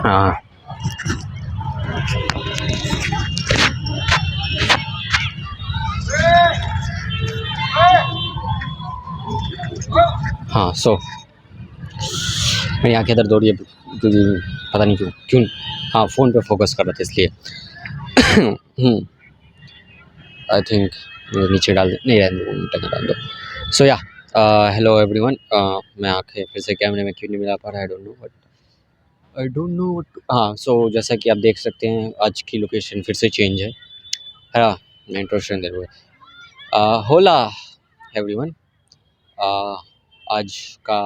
हाँ हाँ सो मेरी आंखें दर्द हो रही है क्योंकि पता नहीं क्यों हाँ फ़ोन पे फोकस कर रहा था इसलिए। आई थिंक नीचे डाल दे नहीं रहने दो टंगा डाल दो। सो या हेलो एवरीवन। मैं आंखें फिर से कैमरे में क्यों नहीं मिला पा रहा आई डोंट नो व्हाट। हाँ सो जैसा कि आप देख सकते हैं आज की लोकेशन फिर से चेंज है। हाँ मैं इंट्रोडक्शन दे रहा हूँ। होला एवरीवन। आज का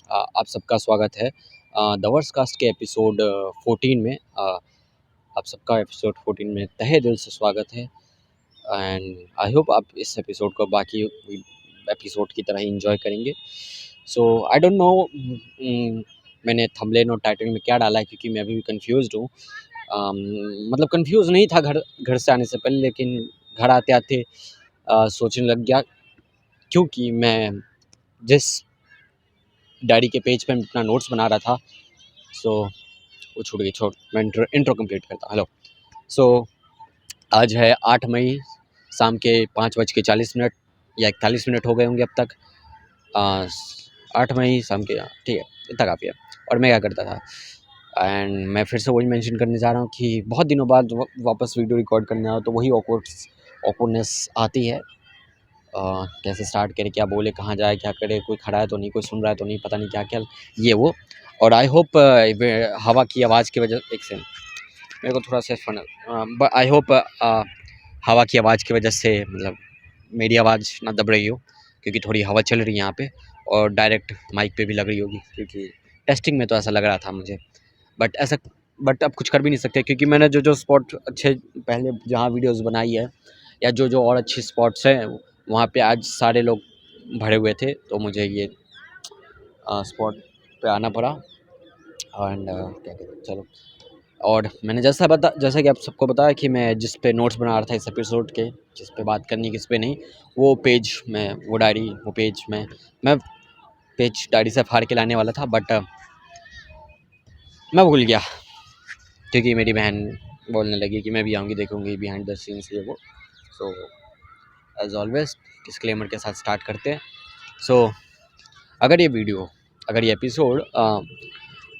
आप सबका स्वागत है द वर्स कास्ट के एपिसोड 14 में। आप सबका एपिसोड 14 में तहे दिल से स्वागत है एंड आई होप आप इस एपिसोड को बाकी एपिसोड की तरह ही इंजॉय करेंगे। सो आई डोंट नो मैंने थंबनेल और टाइटल में क्या डाला है क्योंकि मैं अभी भी कंफ्यूज्ड हूँ। मतलब कंफ्यूज नहीं था घर से आने से पहले, लेकिन घर आते आते सोचने लग गया क्योंकि मैं जिस डायरी के पेज पे मैं अपना नोट्स बना रहा था सो वो छूट गई। मैं इंट्रो कंप्लीट करता। हेलो सो आज है 8 मई शाम के 5:40 या 41 हो गए होंगे अब तक। 8 मई शाम के, ठीक है इतना काफ़ी है। और मैं क्या करता था एंड मैं फिर से वही मेंशन करने जा रहा हूँ कि बहुत दिनों बाद वापस वीडियो रिकॉर्ड करने आओ तो वही ऑकवर्डनेस आती है। कैसे स्टार्ट करें, क्या बोले, कहाँ जाए, क्या करे, कोई खड़ा है तो नहीं, कोई सुन रहा है तो नहीं, पता नहीं क्या क्या ये वो। और आई होप हवा की आवाज़ की वजह एक सेकंड मेरे को थोड़ा सा बट आई होप हवा की आवाज़ की वजह से मतलब मेरी आवाज़ ना दब रही हो क्योंकि थोड़ी हवा चल रही है यहाँ पे और डायरेक्ट माइक पे भी लग रही होगी क्योंकि टेस्टिंग में तो ऐसा लग रहा था मुझे। बट अब कुछ कर भी नहीं सकते क्योंकि मैंने जो स्पॉट अच्छे पहले जहाँ वीडियोस बनाई है या जो और अच्छे स्पॉट्स हैं वहाँ पे आज सारे लोग भरे हुए थे तो मुझे ये स्पॉट पे आना पड़ा। एंड क्या कहते हैं चलो। और मैंने जैसा कि आप सबको बताया कि मैं जिस पे नोट्स बना रहा था इस एपिसोड के, जिस पे बात करनी किस पे नहीं, वो पेज में वो डायरी वो पेज में मैं पेज डायरी से फाड़ के लाने वाला था बट मैं भूल गया क्योंकि मेरी बहन बोलने लगी कि मैं भी आऊँगी देखूँगी बिहाइंड द सीन्स ये वो। सो एज ऑलवेज डिस्क्लेमर के साथ स्टार्ट करते हैं। सो अगर ये एपिसोड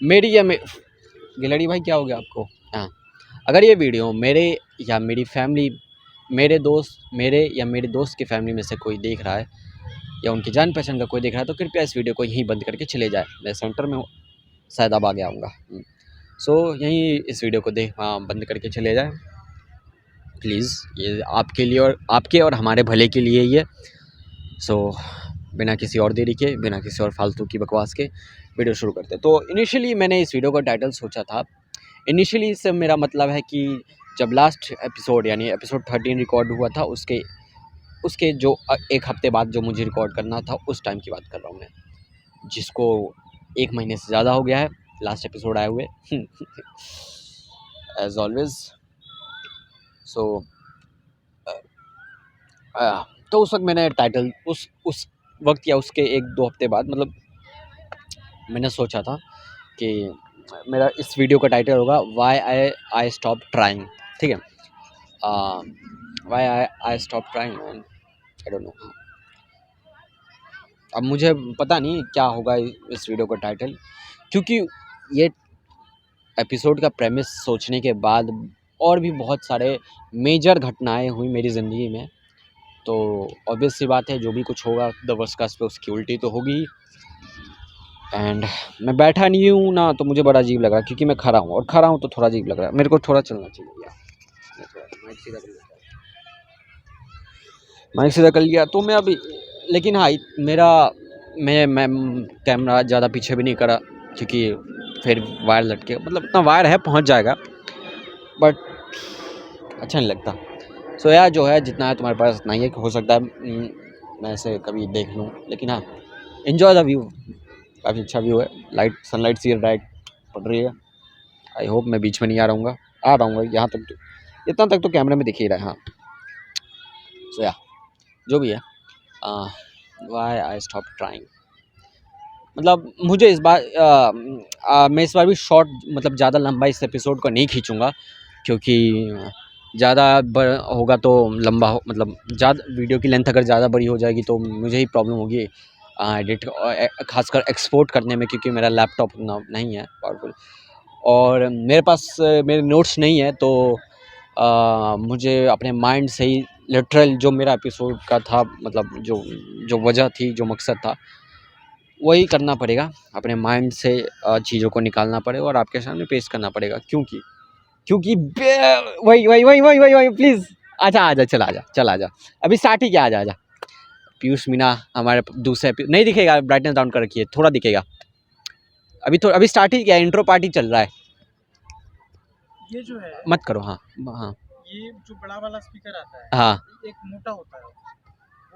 मेरी या गिलड़ी भाई क्या हो गया आपको? हाँ, अगर ये वीडियो मेरे या मेरी फैमिली मेरे या मेरे दोस्त की फैमिली में से कोई देख रहा है या उनकी जान पहचान का कोई देख रहा है तो कृपया इस वीडियो को यहीं बंद करके चले जाए। मैं सेंटर में हूँ, शायद अब आगे आऊँगा। सो यहीं इस वीडियो को बंद करके चले जाए प्लीज़। ये आपके लिए और आपके और हमारे भले के लिए ही है। सो बिना किसी और देरी के, बिना किसी और फालतू की बकवास के वीडियो शुरू करते हैं। तो इनिशियली मैंने इस वीडियो का टाइटल सोचा था, इनिशियली से मेरा मतलब है कि जब लास्ट एपिसोड यानी एपिसोड 13 रिकॉर्ड हुआ था उसके जो एक हफ्ते बाद जो मुझे रिकॉर्ड करना था उस टाइम की बात कर रहा हूँ मैं, जिसको 1 महीने से ज़्यादा हो गया है लास्ट एपिसोड आए हुए। As always. सो तो उस वक्त मैंने टाइटल उस वक्त या उसके 1-2 हफ्ते बाद मतलब मैंने सोचा था कि मेरा इस वीडियो का टाइटल होगा वाई आई स्टॉप ट्राइंग। ठीक है, why I stop trying I don't know. अब मुझे पता नहीं क्या होगा इस वीडियो का टाइटल क्योंकि ये एपिसोड का प्रेमिस सोचने के बाद और भी बहुत सारे मेजर घटनाएं हुई मेरी ज़िंदगी में, तो ऑब्वियस सी बात है जो भी कुछ होगा द वर्स्ट पे उसकी उल्टी तो होगी। एंड मैं बैठा नहीं हूँ ना तो मुझे बड़ा अजीब लग रहा है क्योंकि मैं खड़ा हूँ और खड़ा हूँ तो थोड़ा अजीब लग रहा है। मेरे को थोड़ा चलना चाहिए यार, माइक सीधा कर लिया तो मैं अभी, लेकिन हाँ मैं कैमरा ज़्यादा पीछे भी नहीं करा क्योंकि फिर वायर लटके मतलब इतना वायर है पहुँच जाएगा बट अच्छा नहीं लगता। सो यार जो है जितना है तुम्हारे पास उतना ही है, हो सकता है मैं ऐसे कभी देख लूँ, लेकिन हाँ एन्जॉय द व्यू। काफ़ी अच्छा व्यू है, सनलाइट सी राइट पड़ रही है। आई होप मैं बीच में नहीं आ रहा हूँ यहाँ तक तो, इतना तक तो कैमरे में दिख ही रहा है। हाँ सो या जो भी है, वाई आई स्टॉप ट्राइंग मतलब मुझे इस बार मैं इस बार भी शॉर्ट मतलब ज़्यादा लंबा इस एपिसोड को नहीं खींचूँगा, क्योंकि ज़्यादा होगा तो लंबा हो मतलब ज़्यादा वीडियो की लेंथ अगर ज़्यादा बड़ी हो जाएगी तो मुझे ही प्रॉब्लम होगी एडिट खासकर एक्सपोर्ट करने में, क्योंकि मेरा लैपटॉप उतना नहीं है पावरफुल और मेरे पास मेरे नोट्स नहीं है। तो मुझे अपने माइंड से ही लिटरल जो मेरा एपिसोड का था मतलब जो वजह थी, जो मकसद था, वही करना पड़ेगा। अपने माइंड से चीज़ों को निकालना पड़ेगा और आपके सामने पेश करना पड़ेगा, क्योंकि वही प्लीज़ आजा चल आजा, अभी स्टार्ट ही किया, आजा पीयूष मीना हमारे दूसरे नहीं दिखेगा, ब्राइटनेस डाउन कर रखिए, थोड़ा दिखेगा अभी स्टार्ट ही किया, इंट्रो पार्टी चल रहा है। ये जो है मत करो। हाँ, ये जो बड़ा वाला स्पीकर आता है, हाँ, एक मोटा होता है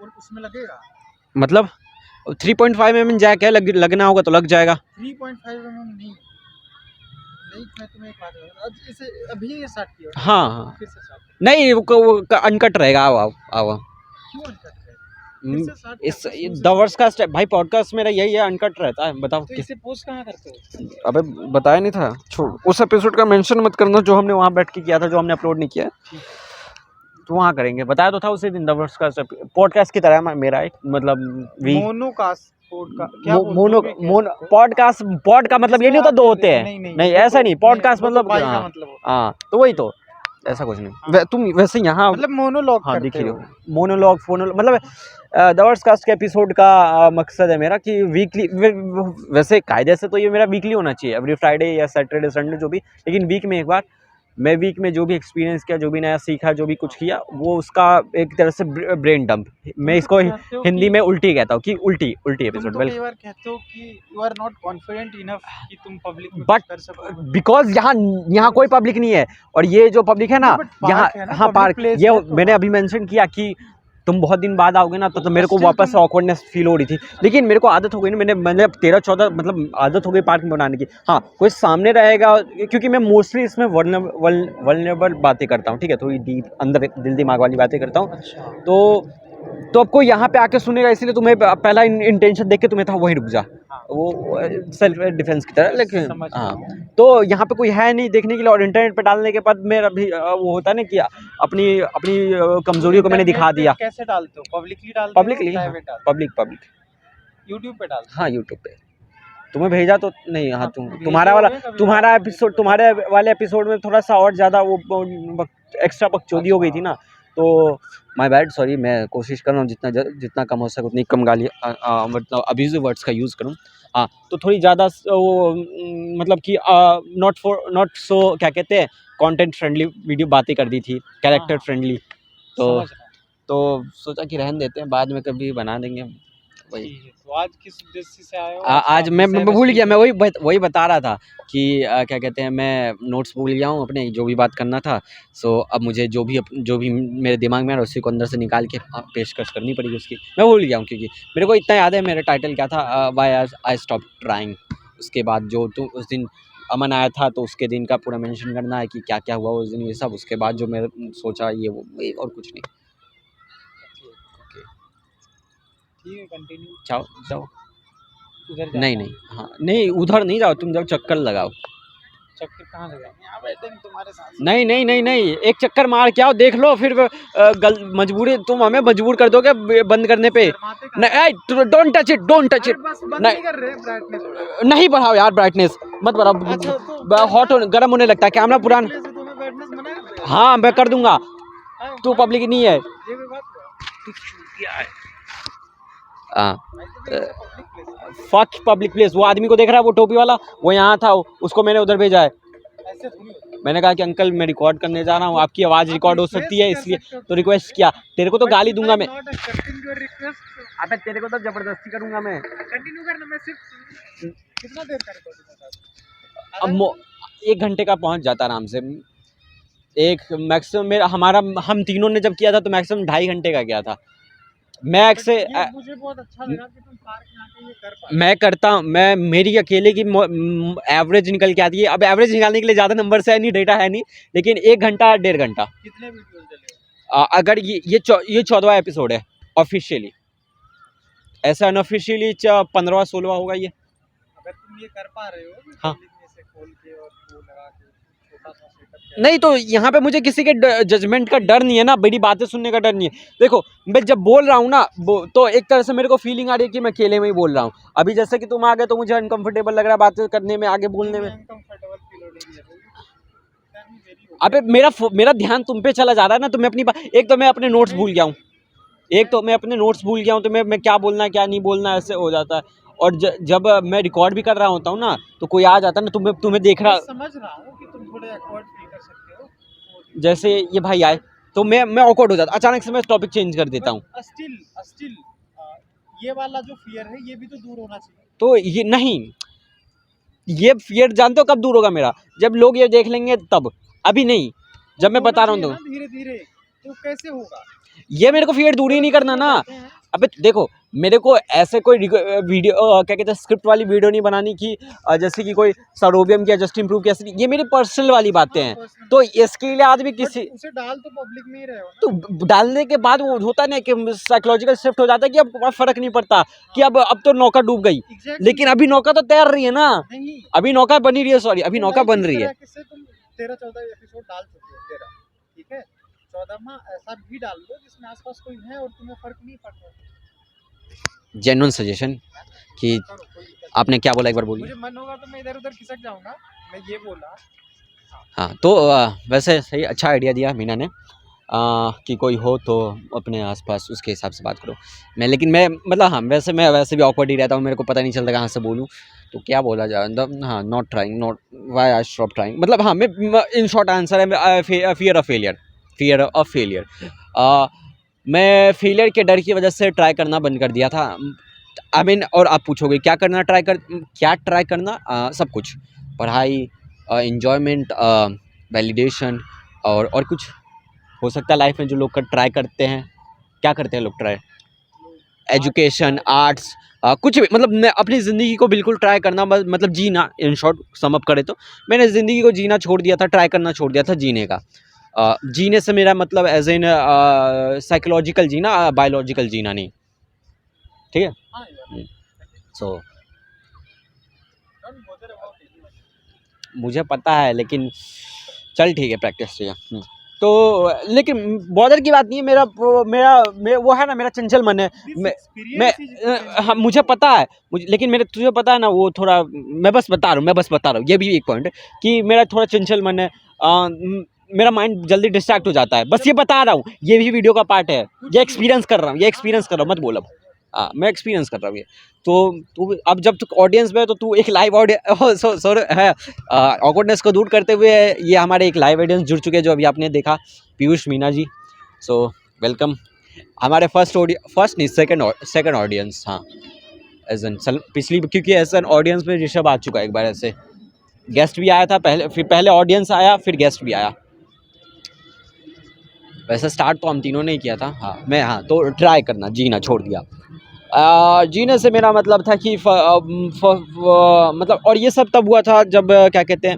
और उसमें लगेगा मतलब 3.5 mm जैक है, लगना होगा तो लग जाएगा। 3.5 mm नहीं, मैं तुम्हें एक बात बताऊं, इसे अभी ये स्टार्ट किया। हाँ, फिर से स्टार्ट नहीं वो अनकट रहेगा। आओ क्यों अनकट है? फिर से स्टार्ट इस द वर्स का स्टेप भाई, पॉडकास्ट मेरा यही है, अनकट रहता है। बताओ तो इसे पोस्ट कहाँ करते हो? अबे बताया नहीं था, छोड़ उस एपिसोड का मेंशन मत करना जो हमने वहाँ बैठ के किया था, जो हमने अपलोड नहीं किया, तो वहाँ करेंगे। बताया तो था उसी दिन, द वर्स का पॉडकास्ट की तरह मेरा एक मतलब मोनोकास्ट पॉडकास्ट पॉड का मतलब ये नहीं होता दो होते हैं, नहीं ऐसा नहीं, पॉडकास्ट मतलब हाँ, तो वही तो, ऐसा कुछ नहीं। तुम वैसे यहाँ मतलब मोनोलॉग हाँ दिख रही हो, मोनोलॉग मतलब द वर्स कास्ट के एपिसोड का मकसद है मेरा कि वीकली, वैसे कायदे से तो ये मेरा वीकली होना चाहिए, एवरी फ्राइडे या सैटरडे संडे जो भी, लेकिन वीक में एक बार मैं वीक में जो भी एक्सपीरियंस किया, जो भी नया सीखा, जो भी कुछ किया, वो उसका एक तरह से ब्रेन डंप, मैं इसको हिंदी में उल्टी कहता हूँ कि उल्टी एपिसोड। कई बार कहते हो कि you are not confident enough कि तुम पब्लिक में बट कर सको, बिकॉज यहाँ कोई पब्लिक नहीं है, और ये जो पब्लिक है ना यहाँ, हाँ पार्क, ये मैंने अभी मेंशन किया कि तुम बहुत दिन बाद आओगे ना, तो मेरे को वापस से ऑकवर्डनेस फील हो रही थी, लेकिन मेरे को आदत हो गई ना, मैंने 13-14 मतलब आदत हो गई पार्क में बनाने की। हाँ, कोई सामने रहेगा, क्योंकि मैं मोस्टली इसमें वल्नरेबल बातें करता हूँ, ठीक है, थोड़ी डीप अंदर दिल दिमाग वाली बातें करता हूँ। तो अब कोई यहाँ पे आके सुनेगा, इसलिए तुम्हें पहला इंटेंशन देख के तुम्हें था वहीं रुक जा, वो सेल्फ डिफेंस की तरह, लेकिन हाँ, तो यहाँ पे कोई है नहीं देखने के लिए, और इंटरनेट पे डालने के बाद मेरा भी वो होता है ना कि अपनी कमजोरियों को मैंने दिखा दिया। कैसे डालते हो? पब्लिकली पब्लिक यूट्यूब पे डालते? हाँ, यूट्यूब पे तुम्हें भेजा तो नहीं। हाँ, तुम्हारा एपिसोड, तुम्हारे वाले एपिसोड में थोड़ा सा और ज़्यादा वो एक्स्ट्रा बकचोदी हो गई थी ना, तो माय बैड, सॉरी। मैं कोशिश कर रहा हूँ जितना कम हो सके उतनी कम गाली मतलब अब्यूजिव वर्ड्स का यूज़ करूँ। हाँ, तो थोड़ी ज़्यादा वो मतलब कि नॉट सो क्या कहते हैं, कंटेंट फ्रेंडली वीडियो बातें कर दी थी, कैरेक्टर फ्रेंडली, तो सोचा कि रहने देते हैं, बाद में कभी बना देंगे। वही तो आज किस उद्देश्य से आए हो? आज मैं भूल गया, मैं वही बता रहा था कि क्या कहते हैं, मैं नोट्स भूल गया हूँ अपने, जो भी बात करना था। सो अब मुझे जो भी मेरे दिमाग में आ रहा है उसी को अंदर से निकाल के पेशकश करनी पड़ेगी उसकी। मैं भूल गया हूँ, क्योंकि मेरे को इतना याद है मेरा टाइटल क्या था, व्हाई आई स्टॉप ट्राइंग। उसके बाद जो उस दिन अमन आया था, तो उसके दिन का पूरा मेंशन करना है कि क्या क्या हुआ उस दिन, ये सब। उसके बाद जो मैं सोचा ये वो और कुछ नहीं। ठीक है, कंटिन्यू। जाओ उधर नहीं हाँ, नहीं उधर नहीं जाओ, तुम जाओ चक्कर लगाओ। चक्कर कहाँ लगाओ? यहाँ बैठेंगे तुम्हारे साथ। नहीं, एक चक्कर मार के आओ, देख लो, फिर मजबूरी, तुम हमें मजबूर कर दोगे बंद करने पे। नहीं, डोंट टच इट नहीं बढ़ाओ यार, ब्राइटनेस मत बढ़ाओ, हॉट गर्म होने लगता है कैमरा पुराना। हाँ, मैं कर दूंगा, तू पब्लिक नहीं है। फक पब्लिक प्लेस, वो आदमी को देख रहा है, वो टोपी वाला, वो यहाँ था, उसको मैंने उधर भेजा है। मैंने कहा कि अंकल मैं रिकॉर्ड करने जा रहा हूँ, आपकी आवाज़ रिकॉर्ड हो सकती है, इसलिए तो रिक्वेस्ट किया। तेरे को तो गाली दूंगा मैं, अबे तेरे को तो जबरदस्ती करूंगा मैं। कंटिन्यू करना, मैं सिर्फ कितना देर का अब 1 घंटे का पहुंच जाता आराम से। एक मैक्सिमम मेरा हम तीनों ने जब किया था तो मैक्सिमम 2.5 घंटे का गया था। मुझे बहुत अच्छा लगा कि तुम पार्क में आके ये कर पाए। मैं करता हूँ, मैं मेरी अकेले की एवरेज निकल के आती है। अब एवरेज निकालने के लिए ज़्यादा नंबर से है नहीं, डेटा है नहीं, लेकिन 1 घंटा 1.5 घंटा। कितने वीडियोस डले? अगर ये 14वां एपिसोड है ऑफिशियली, ऐसा अनऑफिशियली 15वां 16वां होगा ये। अगर तुम ये कर पा रहे हो कि हाँ। पब्लिक में से खोल के और वो लगा के छोटा सा सेटअप नहीं तो यहाँ पे मुझे किसी के जजमेंट का डर नहीं है ना, मेरी बातें सुनने का डर नहीं है। देखो मैं जब बोल रहा हूँ ना तो एक तरह से मेरे को फीलिंग आ रही है कि मैं अकेले में ही बोल रहा हूँ। अभी जैसे कि तुम आ गए तो मुझे अनकंफर्टेबल लग रहा है बातें करने में, आगे बोलने में। अनकंफर्टेबल फील हो रही है अबे मेरा ध्यान तुम पे चला जा रहा है ना, तो मैं अपनी एक तो मैं अपने नोट्स भूल गया हूँ, तो मैं क्या बोलना है क्या नहीं बोलना ऐसे हो जाता है। और जब मैं रिकॉर्ड भी कर रहा होता हूँ ना तो कोई आ जाता है ना, तुम्हें देख रहा, समझ रहा हूँ कि तुम थोड़े awkward फील कर सकते हो, जैसे ये भाई आए तो मैं ऑकवर्ड हो जाता, अचानक से मैं टॉपिक चेंज कर देता हूँ। स्टिल ये वाला जो फियर है ये भी तो दूर होना चाहिए। तो ये नहीं, ये फियर जानते हो कब दूर होगा मेरा, जब लोग ये देख लेंगे तब, अभी नहीं, जब मैं बता रहा हूँ तो। धीरे धीरे तो कैसे होगा, ये मेरे को फियर दूर ही नहीं करना ना। अबे देखो मेरे को ऐसे कोई वीडियो क्या कहते हैं स्क्रिप्ट वाली वीडियो नहीं बनानी कि जैसे कि कोई सरोबियम की जस्ट इम्प्रूव की, ये मेरी पर्सनल वाली बातें हैं। तो इसके लिए आदमी किसी उसे डाल तो पब्लिक में ही रहे हो ना। तो डालने के बाद वो होता है ना कि साइकोलॉजिकल शिफ्ट हो जाता है कि अब फर्क नहीं पड़ता कि अब तो नौका डूब गई। लेकिन अभी नौका तो तैर रही है ना, अभी नौका बनी रही है, सॉरी अभी नौका बन रही है। तुम 13-14 एपिसोड डाल चुके हो, 13 ठीक है, 14वां ऐसा भी डाल दो जिसमें आसपास कोई है और तुम्हें फर्क नहीं पड़ रहा। जेन्युइन सजेशन कि आपने क्या बोला एक बार बोलिए। मुझे मन होगा तो मैं इधर उधर खिसक जाऊंगा, मैं ये बोला। हाँ तो वैसे सही अच्छा आइडिया दिया मीना ने कि कोई हो तो अपने आसपास उसके हिसाब से बात करो। लेकिन मैं मतलब हाँ मैं वैसे भी ऑकवर्ड ही रहता हूँ, मेरे को पता नहीं चलता कहाँ से बोलूँ, तो क्या बोला जाए मतलब हाँ not trying, not why I stop trying, मतलब हाँ मैं इन शॉर्ट आंसर है फियर ऑफ फेलियर। मैं फेलियर के डर की वजह से ट्राई करना बंद कर दिया था। आई मीन और आप पूछोगे क्या ट्राई करना सब कुछ, पढ़ाई, इन्जॉयमेंट, वैलिडेशन और कुछ हो सकता है लाइफ में जो लोग ट्राई करते हैं। क्या करते हैं लोग ट्राई? एजुकेशन, आर्ट्स, कुछ भी, मतलब मैं अपनी ज़िंदगी को बिल्कुल ट्राई करना मतलब जीना, इन शॉर्ट सम अप करे तो मैंने ज़िंदगी को जीना छोड़ दिया था, ट्राई करना छोड़ दिया था जीने का। जीने से मेरा मतलब एज इन साइकोलॉजिकल जीना, बायोलॉजिकल जीना नहीं, ठीक है। सो मुझे पता है लेकिन चल ठीक है, प्रैक्टिस चाहिए। तो लेकिन बॉर्डर की बात नहीं है, मेरा वो है ना, मेरा चंचल मन है। मैं हाँ मुझे पता है, लेकिन मेरे तुझे पता है ना वो थोड़ा, मैं बस बता रहा हूँ ये भी एक पॉइंट है कि मेरा थोड़ा चंचल मन है, मेरा माइंड जल्दी डिस्ट्रैक्ट हो जाता है, बस ये बता रहा हूँ, ये भी वीडियो का पार्ट है, ये एक्सपीरियंस कर रहा हूँ, मत बोल अब। मैं एक्सपीरियंस कर रहा हूँ ये। तो तू अब जब तू ऑडियंस में तो तू एक लाइव ऑडियंस है ऑकवर्डनेस को दूर करते हुए ये हमारे एक लाइव ऑडियंस जुड़ चुके हैं जो अभी आपने देखा, पीयूष मीना जी। सो वेलकम हमारे फर्स्ट नहीं सेकंड ऑडियंस। हाँ एज एन पिछली, क्योंकि एज एन ऑडियंस में ऋषभ आ चुका है एक बार, ऐसे गेस्ट भी आया था पहले, फिर पहले ऑडियंस आया फिर गेस्ट भी आया। वैसे स्टार्ट तो हम तीनों ने ही किया था। हाँ तो ट्राई करना, जीना छोड़ दिया। जीने से मेरा मतलब था कि मतलब, और ये सब तब हुआ था जब क्या कहते हैं,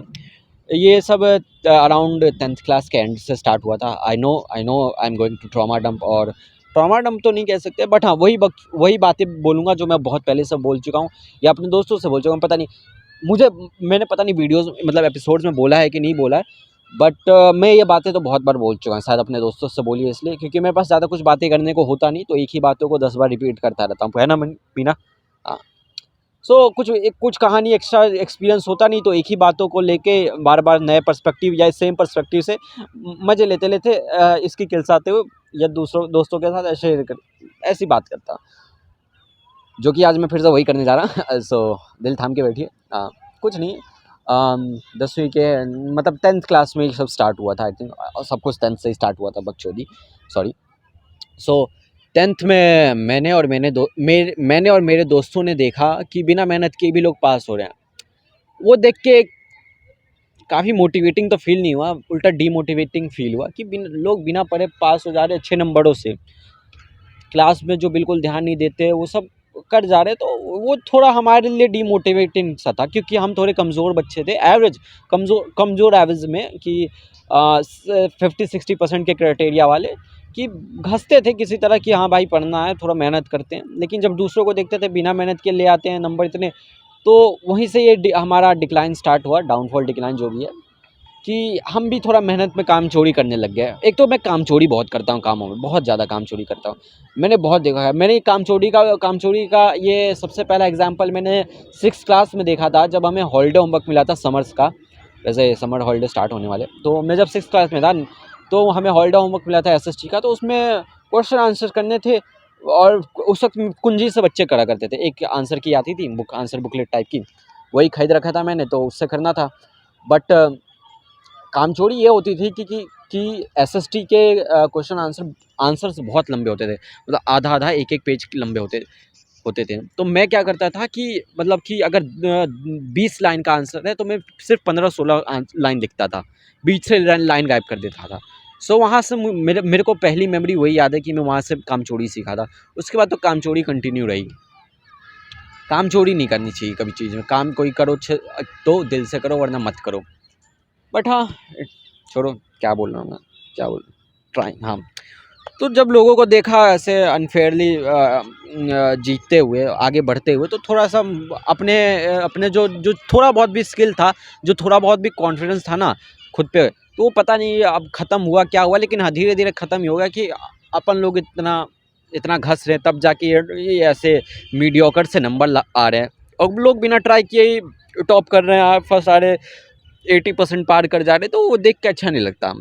ये सब अराउंड 10th क्लास के एंड से स्टार्ट हुआ था। I know I am going to trauma dump, और ट्रॉमा डंप तो नहीं कह सकते, बट हाँ वही बातें बोलूँगा जो मैं बहुत पहले से बोल चुका हूँ या अपने दोस्तों से बोल चुका हूँ। पता नहीं मैंने पता नहीं वीडियोज़ मतलब एपिसोड्स में बोला है कि नहीं बोला है, बट मैं ये बातें तो बहुत बार बोल चुका हूँ, शायद अपने दोस्तों से बोली है इसलिए क्योंकि मेरे पास ज़्यादा कुछ बातें करने को होता नहीं, तो एक ही बातों को 10 बार रिपीट करता रहता हूँ, है ना मीना? हाँ। सो कुछ कहानी एक्स्ट्रा एक्सपीरियंस होता नहीं, तो एक ही बातों को लेके बार बार नए पर्सपेक्टिव या सेम पर्सपेक्टिव से मज़े लेते लेते इसकी खिलसाते हुए या दोस्तों के साथ ऐसी बात करता, जो कि आज मैं फिर से वही करने जा रहा। सो दिल थाम के बैठिए। कुछ नहीं, 10वीं के मतलब 10th क्लास में सब स्टार्ट हुआ था, आई थिंक सब कुछ 10th से ही स्टार्ट हुआ था, बकचोदी, सॉरी। सो 10th में मैंने और मेरे दोस्तों ने देखा कि बिना मेहनत के भी लोग पास हो रहे हैं। वो देख के काफ़ी मोटिवेटिंग तो फील नहीं हुआ, उल्टा डीमोटिवेटिंग फील हुआ कि लोग बिना पढ़े पास हो जा रहे अच्छे नंबरों से, क्लास में जो बिल्कुल ध्यान नहीं देते वो सब कर जा रहे, तो वो थोड़ा हमारे लिए डीमोटिवेटिंग सा था क्योंकि हम थोड़े कमज़ोर बच्चे थे, एवरेज कमज़ोर एवरेज में कि 50-60% के क्राइटेरिया वाले, कि घसते थे किसी तरह कि हाँ भाई पढ़ना है, थोड़ा मेहनत करते हैं। लेकिन जब दूसरों को देखते थे बिना मेहनत के ले आते हैं नंबर इतने, तो वहीं से ये हमारा डिक्लाइन स्टार्ट हुआ, डाउनफॉल डिक्लाइन जो भी है, कि हम भी थोड़ा मेहनत में काम चोरी करने लग गए। एक तो मैं काम चोरी बहुत करता हूँ, कामों में बहुत ज़्यादा काम चोरी करता हूँ। मैंने बहुत देखा है। मैंने काम चोरी का ये सबसे पहला एग्जांपल मैंने 6th क्लास में देखा था, जब हमें हॉलीडे होमवर्क मिला था समर्स का। वैसे समर हॉलीडे स्टार्ट होने वाले, तो मैं जब 6th क्लास में था, तो हमें हॉलीडे होमवर्क मिला था एसएसटी का, तो उसमें क्वेश्चन आंसर करने थे। और उस वक्त कुंजी से बच्चे करा करते थे, एक आंसर की आती थी बुक, आंसर बुकलेट टाइप की, वही खरीद रखा था मैंने, तो उससे करना था। बट कामचोरी ये होती थी कि एसएसटी के क्वेश्चन आंसर्स बहुत लंबे होते थे, मतलब आधा एक एक पेज लंबे होते थे। तो मैं क्या करता था कि मतलब कि अगर 20 लाइन का आंसर है, तो मैं सिर्फ 15-16 लाइन लिखता था, बीच से लाइन गायब कर देता था। सो वहाँ से मेरे को पहली मेमोरी वही याद है कि मैं वहाँ से कामचोरी सीखा था। उसके बाद तो कामचोरी कंटिन्यू रही। काम चोरी नहीं करनी चाहिए कभी चीज़ में। काम कोई करो तो दिल से करो, वरना मत करो। बट हाँ, छोड़ो, क्या बोल रहा हूँ मैं, क्या बोल ट्राइंग, हाँ। तो जब लोगों को देखा ऐसे अनफेयरली जीतते हुए, आगे बढ़ते हुए, तो थोड़ा सा अपने अपने जो जो थोड़ा बहुत भी स्किल था, जो थोड़ा बहुत भी कॉन्फिडेंस था ना खुद पे, तो वो पता नहीं अब ख़त्म हुआ क्या हुआ, लेकिन हाँ, धीरे धीरे ख़त्म ही होगा कि अपन लोग इतना इतना घस रहे, तब जाके ये ऐसे मीडियोकर से नंबर आ रहे हैं। और लोग बिना ट्राई किए ही टॉप कर रहे हैं, फर्स्ट आ रहे, 80% पार कर जा रहे, तो वो देख के अच्छा नहीं लगता।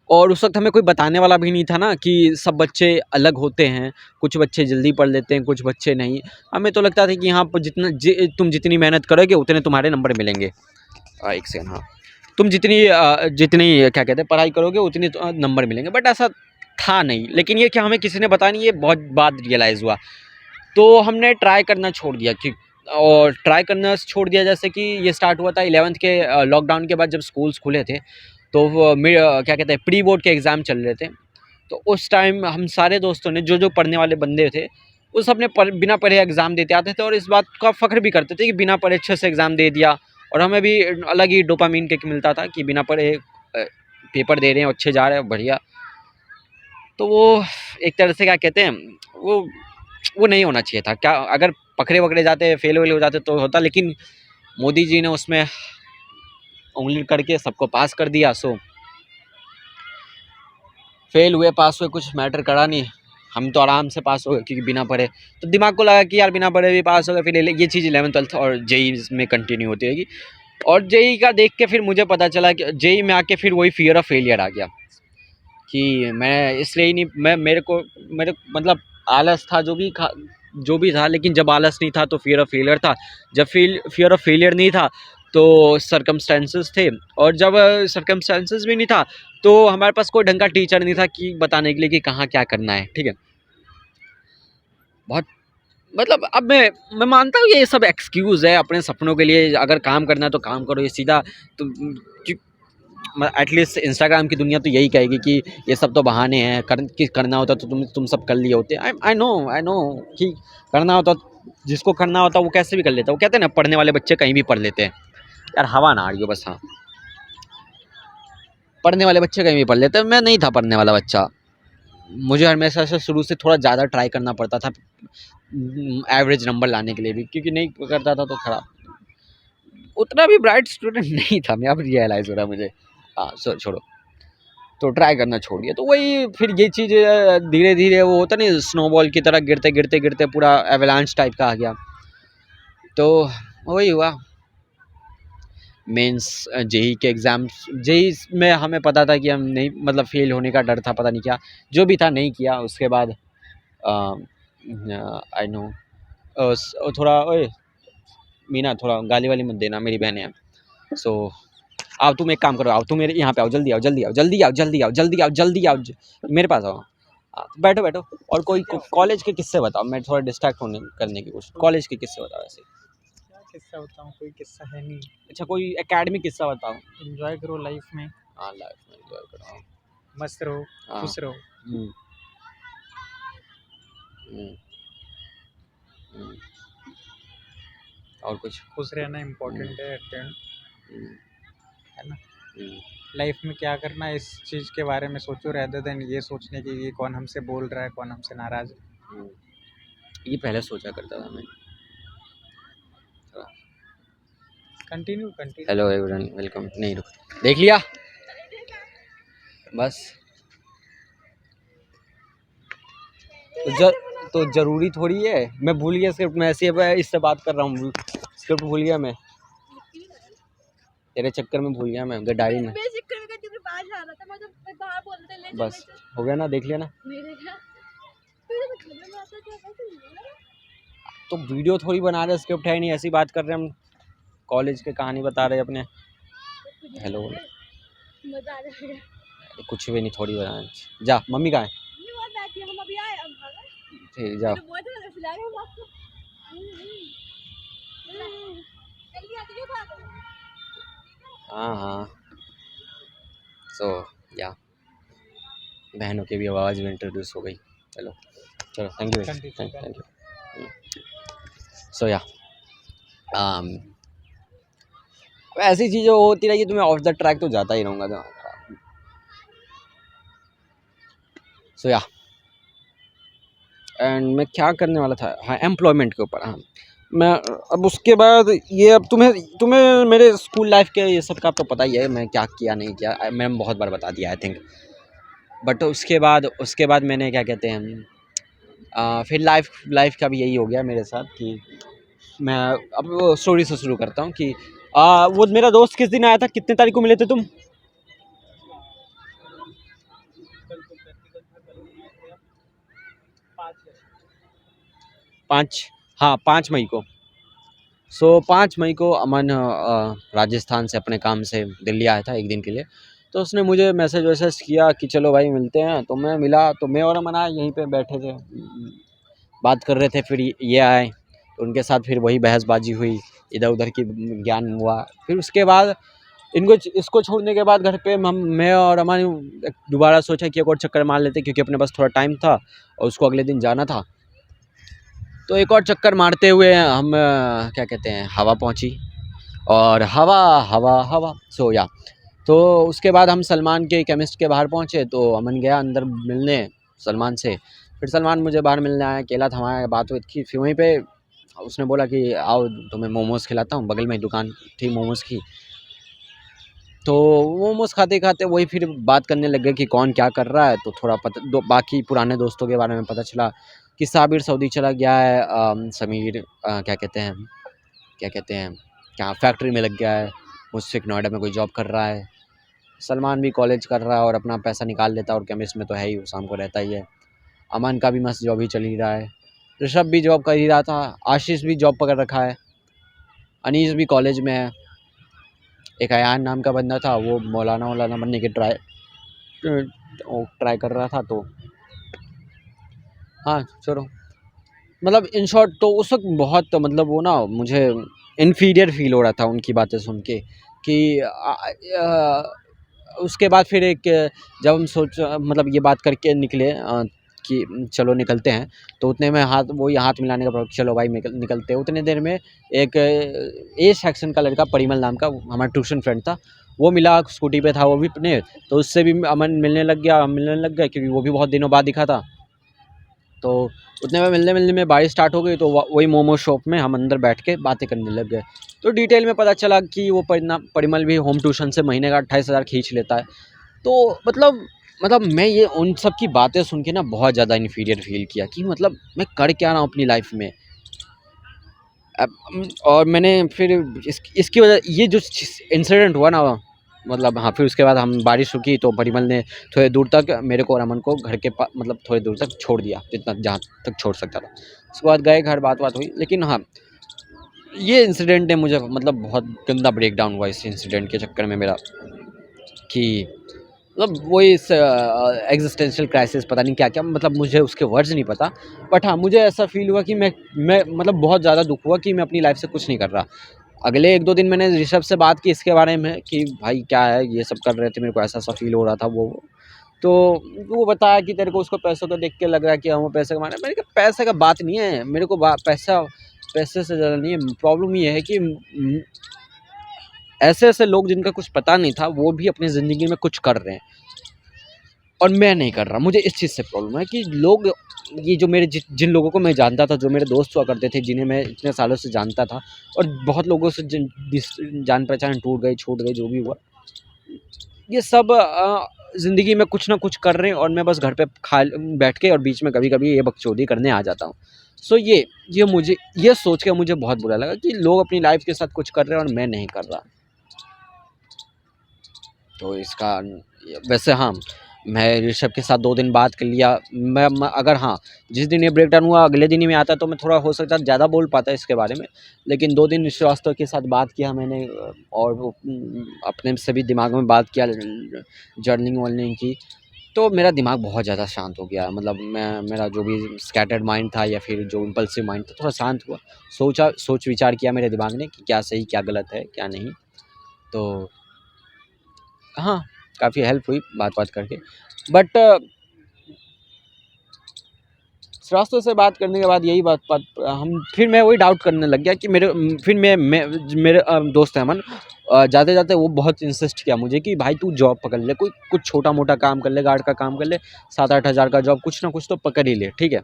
और उस वक्त हमें कोई बताने वाला भी नहीं था ना कि सब बच्चे अलग होते हैं, कुछ बच्चे जल्दी पढ़ लेते हैं, कुछ बच्चे नहीं। हमें तो लगता था कि यहाँ पर तुम जितनी मेहनत करोगे उतने तुम्हारे नंबर मिलेंगे। एक सेकंड, हाँ। तुम जितनी क्या कहते हैं पढ़ाई करोगे, उतनी नंबर मिलेंगे, बट ऐसा था नहीं। लेकिन ये क्या हमें किसी ने बताया नहीं, ये बहुत बाद रियलाइज़ हुआ। तो हमने ट्राई करना छोड़ दिया कि और ट्राई करना छोड़ दिया, जैसे कि ये स्टार्ट हुआ था 11th के लॉकडाउन के बाद, जब स्कूल्स खुले थे। तो क्या कहते हैं प्री बोर्ड के एग्ज़ाम चल रहे थे। तो उस टाइम हम सारे दोस्तों ने, जो पढ़ने वाले बंदे थे, वो सब ने बिना पढ़े एग्ज़ाम देते आते थे, और इस बात का फ़ख्र भी करते थे कि बिना पढ़े अच्छे से एग्ज़ाम दे दिया। और हमें भी अलग ही डोपामीन किक मिलता था कि बिना पढ़े पेपर दे रहे हैं, अच्छे जा रहे हैं, बढ़िया। तो वो एक तरह से क्या कहते हैं, वो नहीं होना चाहिए था। क्या अगर पकड़े वकड़े जाते, फेल वेल हो जाते तो होता, लेकिन मोदी जी ने उसमें उंगली करके सबको पास कर दिया। सो फेल हुए पास हुए कुछ मैटर करा नहीं, हम तो आराम से पास हो गए, क्योंकि बिना पढ़े। तो दिमाग को लगा कि यार बिना पढ़े भी पास हो गए। फिर ये चीज़ 11th 12th और जेई में कंटिन्यू होती रहेगी। और जेई का देख के फिर मुझे पता चला कि जेई में आके फिर वही फियर ऑफ फेलियर आ गया कि मैं इसलिए ही नहीं, मेरे मतलब आलस था, जो भी था। लेकिन जब आलस नहीं था तो फियर ऑफ फेलियर था, जब फियर ऑफ फेलियर नहीं था तो सर्कमस्टेंसेस थे, और जब सर्कमस्टेंसेस भी नहीं था तो हमारे पास कोई ढंग का टीचर नहीं था कि बताने के लिए कि कहाँ क्या करना है। ठीक है, बहुत मतलब अब मैं मानता हूँ ये सब एक्सक्यूज़ है अपने सपनों के लिए। अगर काम करना है तो काम करो, ये सीधा तो एटलीस्ट इंस्टाग्राम की दुनिया तो यही कहेगी कि ये सब तो बहाने हैं, करना होता तो तुम सब कर लिए होते। आई नो कि करना होता, जिसको करना होता वो कैसे भी कर लेता। वो कहते हैं ना, पढ़ने वाले बच्चे कहीं भी पढ़ लेते हैं। यार हवा ना आ रही हो बस, हाँ। पढ़ने वाले बच्चे कहीं भी पढ़ लेते हैं, मैं नहीं था पढ़ने वाला बच्चा। मुझे हमेशा से शुरू से थोड़ा ज़्यादा ट्राई करना पड़ता था एवरेज नंबर लाने के लिए भी, क्योंकि नहीं करता था तो खराब। उतना भी ब्राइट स्टूडेंट नहीं था मैं, अब रियलाइज़ हो रहा है मुझे। हाँ, छोड़ो। तो ट्राई करना छोड़ दिया। तो वही फिर ये चीज़ धीरे धीरे वो होता नहीं, स्नोबॉल की तरह गिरते गिरते गिरते पूरा एवलांच टाइप का आ गया। तो वही हुआ। मेंस जेई के एग्ज़ाम्स, जेई में हमें पता था कि हम नहीं, मतलब फेल होने का डर था, पता नहीं क्या जो भी था, नहीं किया। उसके बाद आई नो थोड़ा, ओए मीना, थोड़ा गाली वाली मत देना, मेरी बहन है। सो आओ, तुम एक काम करो, आओ तुम मेरे यहाँ पे आओ, जल्दी आओ, जल्दी आओ, जल्दी आओ, जल्दी आओ, जल्दी आओ, जल्दी आओ, मेरे पास आओ। बैठो बैठो। और कोई कॉलेज के किस्से बताओ, मैं थोड़ा डिस्ट्रैक्ट होने करने की कोशिश। कॉलेज के किस्से बताओ ऐसे। क्या किस्सा बताऊँ, कोई किस्सा है नहीं। अच्छा, कोई एकेडमिक किस्सा बताओ। एंजॉय करो लाइफ में, हाँ, लाइफ में एंजॉय करो। मस्त रहो, हाँ। खुश रहो। हम्म, हम्म, हम्म। और कुछ? खुश रहना इम्पोर्टेंट है एट द एंड, हम्म, है ना। हम्म, लाइफ में क्या करना है, इस चीज़ के बारे में सोचो, रेदर देन ये सोचने की कि कौन हमसे बोल रहा है, कौन हमसे नाराज़ है। हम्म। ये पहले सोचा करता था मैं। Continue continue. Hello everyone, welcome. नहीं रुक, देख लिया बस। तो जरूरी थोड़ी है, मैं भूल गया स्क्रिप्ट में, ऐसे ही इससे बात कर रहा हूँ, स्क्रिप्ट भूल गया मैं, तेरे चक्कर में भूल गया मैं डायरी में। बस हो गया ना, देख लिया ना। तो वीडियो थोड़ी बना रहे, स्क्रिप्ट है नहीं, ऐसी बात कर रहे हैं हम, कॉलेज के कहानी बता रहे अपने। हेलो, कुछ भी नहीं, थोड़ी बना। जा, मम्मी कहाँ है? ठीक, जाओ। हाँ हाँ, सो या बहनों की भी आवाज़ में इंट्रोड्यूस हो गई। चलो चलो, थैंक यू थैंक यू। सो या ऐसी चीज़ें होती रहेगी तो मैं ऑफ द ट्रैक तो जाता ही रहूँगा। तो सो या एंड मैं क्या करने वाला था, हाँ, एम्प्लॉयमेंट के ऊपर। हाँ, मैं अब उसके बाद ये, अब तुम्हें तुम्हें मेरे स्कूल लाइफ के ये सब का तो पता ही है, मैं क्या किया नहीं किया, मैंने बहुत बार बता दिया आई थिंक। बट उसके बाद मैंने क्या कहते हैं, फिर लाइफ का भी यही हो गया मेरे साथ कि मैं अब वो स्टोरी से शुरू करता हूँ कि वो मेरा दोस्त किस दिन आया था, कितने तारीख को मिले थे तुम? पाँच, हाँ 5 मई को। सो 5 मई को अमन राजस्थान से अपने काम से दिल्ली आया था एक दिन के लिए। तो उसने मुझे मैसेज वैसेज किया कि चलो भाई मिलते हैं, तो मैं मिला, तो मैं और अमन आए, यहीं पे बैठे थे, बात कर रहे थे। फिर ये आए, तो उनके साथ फिर वही बहसबाजी हुई, इधर उधर की ज्ञान हुआ। फिर उसके बाद इसको छोड़ने के बाद घर पे मैं और अमन दोबारा सोचा कि एक और चक्कर मार लेते, क्योंकि अपने पास थोड़ा टाइम था और उसको अगले दिन जाना था। तो एक और चक्कर मारते हुए हम क्या कहते हैं, हवा पहुंची, और हवा हवा हवा सो या। तो उसके बाद हम सलमान के केमिस्ट के बाहर पहुंचे, तो अमन गया अंदर मिलने सलमान से। फिर सलमान मुझे बाहर मिलने आया, अकेला था, हमारी बात हुई थी। फिर वहीं पे उसने बोला कि आओ तुम्हें मोमोज़ खिलाता हूँ, बगल में दुकान थी मोमोज़ की। तो मोमोज़ खाते खाते वही फिर बात करने लग गए कि कौन क्या कर रहा है। तो थोड़ा बाकी पुराने दोस्तों के बारे में पता चला कि साबिर सऊदी चला गया है, समीर क्या कहते हैं क्या फैक्ट्री में लग गया है, मुझसे नोएडा में कोई जॉब कर रहा है। सलमान भी कॉलेज कर रहा है और अपना पैसा निकाल लेता है, और केमिस्ट में तो है ही, वो शाम को रहता ही है। अमन का भी मस्त जॉब ही चल ही रहा है, ऋषभ भी जॉब कर ही रहा था, आशीष भी जॉब पकड़ रखा है, अनीस भी कॉलेज में है। एक अयान नाम का बंदा था, वो मौलाना बनने के ट्राई कर रहा था। तो हाँ चलो, मतलब इन शॉर्ट तो उस वक्त बहुत, मतलब वो ना, मुझे इन्फीरियर फील हो रहा था उनकी बातें सुन के कि उसके बाद फिर जब हम मतलब ये बात करके निकले कि चलो निकलते हैं, तो उतने में हाथ मिलाने का, चलो भाई निकलते हैं। उतने देर में एक ए सेक्शन का लड़का, परिमल नाम का, हमारा ट्यूशन फ्रेंड था, वो मिला, स्कूटी पे था वो भी अपने। तो उससे भी अमन मिलने लग गया, क्योंकि वो भी बहुत दिनों बाद दिखा था। तो उतने में मिलने में बारिश स्टार्ट हो गई, तो वही मोमो शॉप में हम अंदर बैठ के बातें करने लग गए। तो डिटेल में पता चला कि वो परिमल भी होम ट्यूशन से महीने का 28,000 खींच लेता है। तो मतलब मैं ये उन सब की बातें सुन के ना बहुत ज़्यादा इन्फीरियर फील किया कि मतलब मैं कर क्या रहा हूँ अपनी लाइफ में। और मैंने फिर इसकी वजह, ये जो इंसिडेंट हुआ ना, मतलब हाँ, फिर उसके बाद हम बारिश रुकी तो परिमल ने थोड़े दूर तक मेरे को और अमन को घर के मतलब थोड़े दूर तक छोड़ दिया, जितना जहाँ तक छोड़ सकता था। उसके बाद गए घर, बात हुई। लेकिन हाँ, ये इंसिडेंट ने मुझे, मतलब बहुत गंदा ब्रेक डाउन हुआ इस इंसिडेंट के चक्कर में मेरा, कि मतलब वही इस एग्जिस्टेंशियल क्राइसिस, पता नहीं क्या क्या, मतलब मुझे उसके वर्ड्स नहीं पता। बट हाँ, मुझे ऐसा फील हुआ कि मैं मतलब बहुत ज़्यादा दुख हुआ कि मैं अपनी लाइफ से कुछ नहीं कर रहा। अगले 1-2 दिन मैंने ऋषभ से बात की इसके बारे में कि भाई क्या है, ये सब कर रहे थे, मेरे को ऐसा फील हो रहा था। तो वो बताया कि तेरे को उसको पैसों को देख के लग रहा है कि हम वो पैसे कमा रहे हैं। मैंने कहा पैसे का बात नहीं है, मेरे को पैसे से ज़्यादा नहीं है, प्रॉब्लम ये है कि ऐसे लोग जिनका कुछ पता नहीं था, वो भी अपनी ज़िंदगी में कुछ कर रहे हैं। और मैं नहीं कर रहा। मुझे इस चीज़ से प्रॉब्लम है कि लोग, ये जो मेरे जिन लोगों को मैं जानता था, जो मेरे दोस्त हुआ करते थे, जिन्हें मैं इतने सालों से जानता था, और बहुत लोगों से जान पहचान टूट गई, छूट गई, जो भी हुआ, ये सब ज़िंदगी में कुछ ना कुछ कर रहे हैं, और मैं बस घर पे खा बैठ के और बीच में कभी-कभी ये बकचोदी करने आ जाता हूँ। सो ये मुझे ये सोच के मुझे बहुत बुरा लगा कि लोग अपनी लाइफ़ के साथ कुछ कर रहे हैं और मैं नहीं कर रहा। तो इसका वैसे हाँ, मैं ऋषभ के साथ 2 दिन बात कर लिया। मैं अगर हाँ, जिस दिन ये ब्रेकडाउन हुआ अगले दिन ही मैं आता तो मैं थोड़ा हो सकता है ज़्यादा बोल पाता इसके बारे में। लेकिन 2 दिन श्रीवास्तव के साथ बात किया मैंने, और वो अपने से भी दिमाग में बात किया, जर्नलिंग-वर्नलिंग की, तो मेरा दिमाग बहुत ज़्यादा शांत हो गया। मतलब मेरा जो भी स्कैटर्ड माइंड था या फिर जो इम्पल्सिव माइंड था, थोड़ा शांत हुआ। सोच विचार किया मेरे दिमाग ने कि क्या सही, क्या गलत है, क्या नहीं। तो हाँ, काफ़ी हेल्प हुई बात-वात करके। बट श्रीवास्तव से बात करने के बाद यही बात बात हम फिर मैं वही डाउट करने लग गया कि फिर मेरे दोस्त है अमन, जाते-जाते वो बहुत इंसिस्ट किया मुझे कि भाई तू जॉब पकड़ ले, कोई कुछ छोटा-मोटा काम कर ले, गार्ड का काम कर ले, 7-8 हज़ार का जॉब, कुछ ना कुछ तो पकड़ ही ले, ठीक है?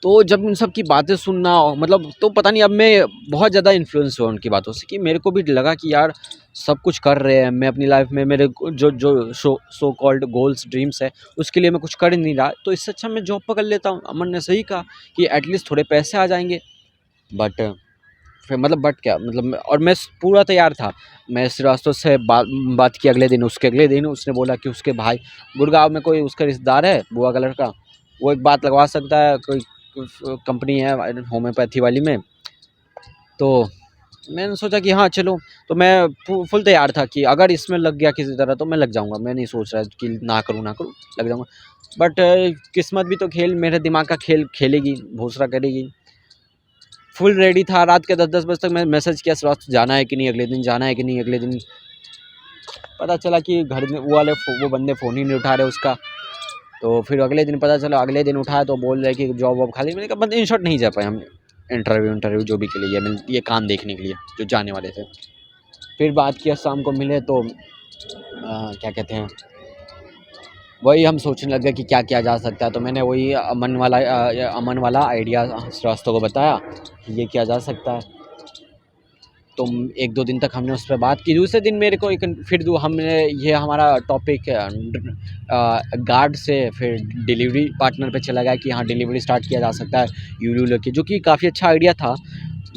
तो जब उन सब की बातें सुनना, मतलब तो पता नहीं, अब मैं बहुत ज़्यादा इन्फ्लुएंस हुआ उनकी बातों से, कि मेरे को भी लगा कि यार सब कुछ कर रहे हैं, मैं अपनी लाइफ में मेरे जो सो कॉल्ड गोल्स ड्रीम्स है उसके लिए मैं कुछ कर ही नहीं रहा, तो इससे अच्छा मैं जॉब पकड़ लेता हूँ। अमन ने सही कहा कि एटलीस्ट थोड़े पैसे आ जाएंगे। बट फिर मतलब बट क्या मतलब और मैं पूरा तैयार था। मैं श्रीवास्तव से बात की अगले दिन, उसके अगले दिन उसने बोला कि उसके भाई गुड़गांव में कोई उसका रिश्तेदार है बुआ का लड़का, वो एक बात लगवा सकता है, कोई कंपनी है होम्योपैथी वाली में। तो मैंने सोचा कि हाँ चलो, तो मैं फुल तैयार था कि अगर इसमें लग गया किसी तरह तो मैं लग जाऊँगा। मैं नहीं सोच रहा कि ना करूँ, लग जाऊँगा। बट किस्मत भी तो खेल, मेरे दिमाग का खेल खेलेगी, भोसरा करेगी। फुल रेडी था, रात के 10-10 बजे तक मैं मैसेज किया श्रीवास्तव जाना है कि नहीं अगले दिन, जाना है कि नहीं अगले दिन। पता चला कि घर में वो बंदे फ़ोन ही नहीं उठा रहे उसका। तो फिर अगले दिन पता चला, अगले दिन उठाया तो बोल रहे कि जॉब वॉब खाली। मैंने कहा इन शॉर्ट नहीं जा पाए हम इंटरव्यू जो भी के लिए, ये काम देखने के लिए जो जाने वाले थे। फिर बात किया, शाम को मिले तो क्या कहते हैं, वही हम सोचने लग गए कि क्या किया जा सकता है। तो मैंने वही अमन वाला आइडिया श्रीवास्तव को बताया कि ये किया जा सकता है। तो 1-2 दिन तक हमने उस पर बात की। दूसरे दिन मेरे को हमने ये हमारा टॉपिक गार्ड से फिर डिलीवरी पार्टनर पे चला गया कि हाँ डिलीवरी स्टार्ट किया जा सकता है यूलू लेके, जो कि काफ़ी अच्छा आइडिया था।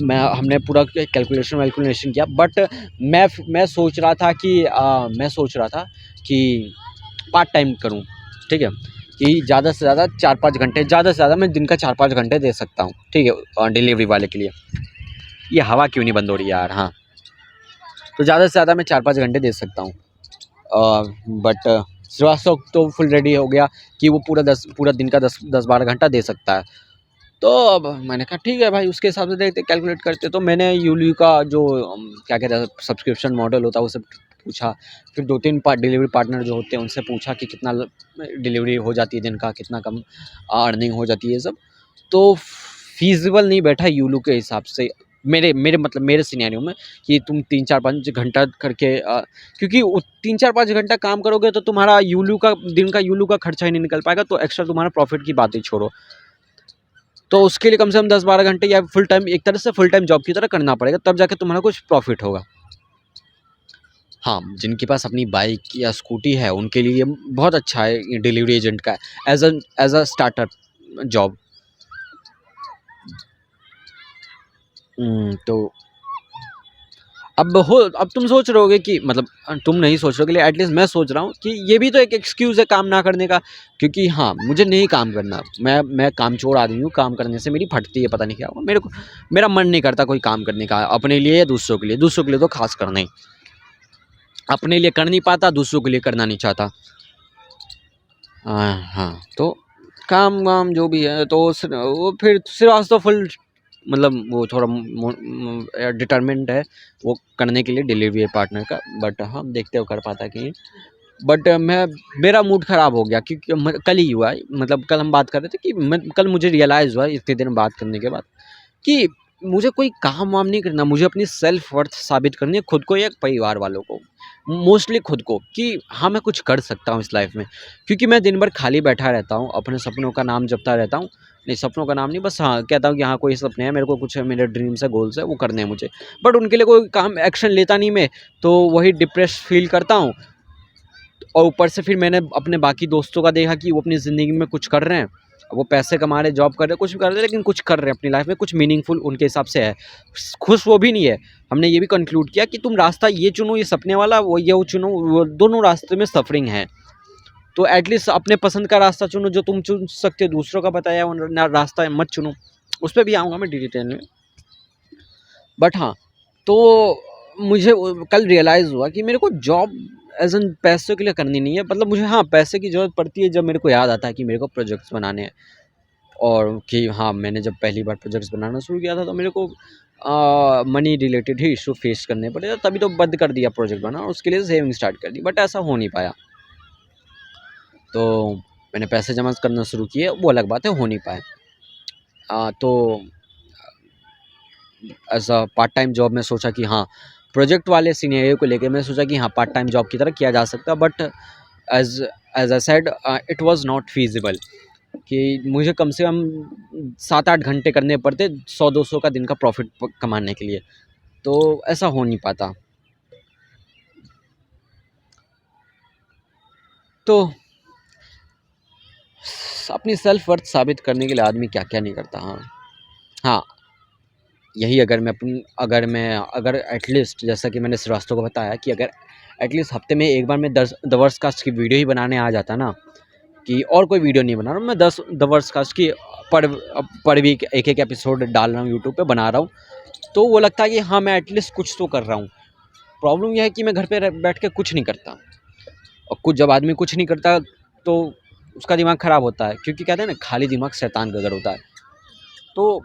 हमने पूरा कैलकुलेशन किया। बट मैं सोच रहा था कि पार्ट टाइम करूँ, ठीक है? कि ज़्यादा से ज़्यादा 4-5 घंटे, ज़्यादा से ज़्यादा मैं दिन का 4-5 घंटे दे सकता हूँ, ठीक है? डिलीवरी वाले के लिए। ये हवा क्यों नहीं बंद हो रही यार? हाँ, तो ज़्यादा से ज़्यादा मैं 4-5 घंटे दे सकता हूँ। बट श्रीवास्तव तो फुल रेडी हो गया कि वो पूरा दिन का 10-12 घंटा दे सकता है। तो अब मैंने कहा ठीक है भाई, उसके हिसाब से देखते, कैलकुलेट करते। तो मैंने यूल्यू का जो क्या कहते हैं सब्सक्रिप्शन मॉडल होता है वो सब पूछा। फिर 2-3 डिलीवरी पार्टनर जो होते हैं उनसे पूछा कि कितना डिलीवरी हो जाती है दिन का, कितना कम अर्निंग हो जाती है, ये सब। तो फीजिबल नहीं बैठा यूल्यू के हिसाब से, मेरे सिनेरियो में, कि तुम 3-4-5 घंटा करके क्योंकि 3-4-5 घंटा काम करोगे तो तुम्हारा दिन का यूल्यू का खर्चा ही नहीं निकल पाएगा, तो एक्स्ट्रा तुम्हारा प्रॉफिट की बात ही छोड़ो। तो उसके लिए कम से कम 10-12 घंटे या फुल टाइम, एक तरह से फुल टाइम जॉब की तरह करना पड़ेगा, तब जाके तुम्हारा कुछ प्रॉफिट होगा। हाँ, जिनके पास अपनी बाइक या स्कूटी है उनके लिए बहुत अच्छा है ये डिलीवरी एजेंट का, एज अ स्टार्टर जॉब। तो अब तुम सोच रहे होगे कि मतलब तुम नहीं सोच रहे हो, एटलीस्ट मैं सोच रहा हूँ कि ये भी तो एक एक्सक्यूज़ है काम ना करने का। क्योंकि हाँ, मुझे नहीं काम करना, मैं कामचोर आदमी हूँ, काम करने से मेरी फटती है, पता नहीं क्या हुआ मेरा मन नहीं करता कोई काम करने का, अपने लिए या दूसरों के लिए तो खास कर नहीं। अपने लिए कर नहीं पाता, दूसरों के लिए करना नहीं चाहता। हाँ, तो काम वाम जो भी है, तो वो फिर श्रीवास्तव फुल मतलब वो थोड़ा डिटरमिन्ड है वो करने के लिए डिलीवरी पार्टनर का। बट हम देखते हो कर पाता कि नहीं। बट मेरा मूड ख़राब हो गया क्योंकि कल ही हुआ है, मतलब कल हम बात कर रहे थे कि कल मुझे रियलाइज़ हुआ इतने दिन बात करने के बाद कि मुझे कोई काम वाम नहीं करना, मुझे अपनी सेल्फ वर्थ साबित करनी है खुद को या परिवार वालों को, मोस्टली खुद को, कि हाँ मैं कुछ कर सकता हूँ इस लाइफ में। क्योंकि मैं दिन भर खाली बैठा रहता हूँ, अपने सपनों का नाम जपता रहता हूँ, नहीं सपनों का नाम नहीं, बस हाँ कहता हूँ कि हाँ कोई सपने हैं मेरे को, कुछ मेरे ड्रीम्स है, गोल्स है, वो करने हैं मुझे, बट उनके लिए कोई काम एक्शन लेता नहीं मैं, तो वही डिप्रेस फील करता हूँ। और ऊपर से फिर मैंने अपने बाकी दोस्तों का देखा कि वो अपनी ज़िंदगी में कुछ कर रहे हैं, वो पैसे कमा रहे, जॉब कर रहे, कुछ भी कर रहे हैं, लेकिन कुछ कर रहे हैं अपनी लाइफ में, कुछ मीनिंगफुल उनके हिसाब से है। खुश वो भी नहीं है। हमने ये भी कंक्लूड किया कि तुम रास्ता ये चुनो, ये सपने वाला, वो ये चुनो, वो दोनों रास्ते में सफरिंग है। तो एटलीस्ट अपने पसंद का रास्ता चुनो जो तुम चुन सकते हो, दूसरों का बताया हुआ रास्ता मत चुनो। उस पर भी आऊँगा मैं डिटेल में। बट हाँ, तो मुझे कल रियलाइज़ हुआ कि मेरे को जॉब एज़ एन पैसों के लिए करनी नहीं है। मतलब मुझे हाँ पैसे की ज़रूरत पड़ती है जब मेरे को याद आता है कि मेरे को प्रोजेक्ट्स बनाने हैं, और कि हाँ मैंने जब पहली बार प्रोजेक्ट्स बनाना शुरू किया था तो मेरे को मनी रिलेटेड ही इशू फेस करने पड़े थे, तभी तो बंद कर दिया प्रोजेक्ट बनाना, उसके लिए सेविंग स्टार्ट कर दी, बट ऐसा हो नहीं पाया। तो मैंने पैसे जमा करना शुरू किए, वो अलग बात है, हो नहीं पाए। तो as a part time job में सोचा कि हाँ प्रोजेक्ट वाले सिनेरियो को लेके मैं सोचा कि हाँ पार्ट टाइम जॉब की तरह किया जा सकता, but as as I said it was not feasible, कि मुझे कम से कम 7-8 घंटे करने पड़ते 100-200 का दिन का प्रॉफिट कमाने के लिए, तो ऐसा हो नहीं पाता। तो अपनी सेल्फ वर्थ साबित करने के लिए आदमी क्या क्या नहीं करता। हाँ हाँ, यही अगर एटलीस्ट जैसा कि मैंने श्रीवास्तव को बताया कि अगर एटलीस्ट हफ्ते में एक बार मैं 10 द वर्स्ट कास्ट की वीडियो ही बनाने आ जाता ना, कि और कोई वीडियो नहीं बना रहा हूँ मैं, 10 द वर्स्ट कास्ट की पर वीक एक एक एपिसोड डाल रहा हूँ, यूट्यूब पे बना रहा हूँ, तो वो लगता है कि हाँ मैं एटलीस्ट कुछ तो कर रहा हूँ। प्रॉब्लम यह है कि मैं घर पे बैठ के कुछ नहीं करता, और कुछ जब आदमी कुछ नहीं करता तो उसका दिमाग ख़राब होता है, क्योंकि कहते हैं ना खाली दिमाग शैतान का घर होता है। तो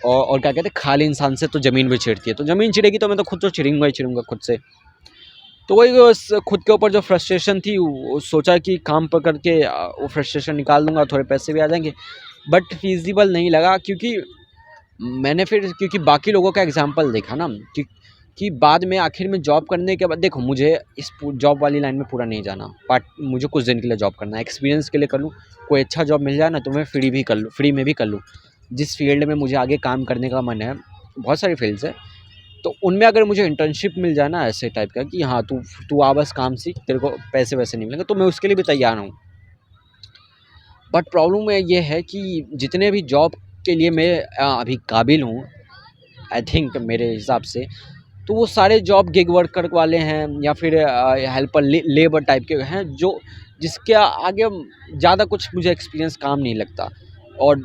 और क्या कहते हैं, खाली इंसान से तो ज़मीन भी चिढ़ती है, तो ज़मीन चिढ़ेगी तो मैं तो खुद तो चिढ़ूंगा खुद से। तो वही खुद के ऊपर जो फ्रस्ट्रेशन थी, वो सोचा कि काम पर करके वो फ्रस्ट्रेशन निकाल दूंगा, थोड़े पैसे भी आ जाएंगे, बट फिजिबल नहीं लगा। क्योंकि बाकी लोगों का एग्जांपल देखा ना, कि बाद में आखिर में जॉब करने के बाद देखो, मुझे इस जॉब वाली लाइन में पूरा नहीं जाना, मुझे कुछ दिन के लिए जॉब करना है, एक्सपीरियंस के लिए कर लूँ, कोई अच्छा जॉब मिल जाए ना तो मैं फ्री में भी कर लूँ। जिस फील्ड में मुझे आगे काम करने का मन है, बहुत सारी फील्ड्स है, तो उनमें अगर मुझे इंटर्नशिप मिल जाए ना ऐसे टाइप का, कि हाँ तू तू आ बस काम सीख, तेरे को पैसे वैसे नहीं मिलेंगे, तो मैं उसके लिए भी तैयार हूँ। बट प्रॉब्लम ये है कि जितने भी जॉब के लिए मैं अभी काबिल हूँ, आई थिंक मेरे हिसाब से, तो वो सारे जॉब गिग वर्कर वाले हैं, या फिर हेल्पर लेबर टाइप के हैं, जो जिसके आगे ज़्यादा कुछ मुझे एक्सपीरियंस काम नहीं लगता। और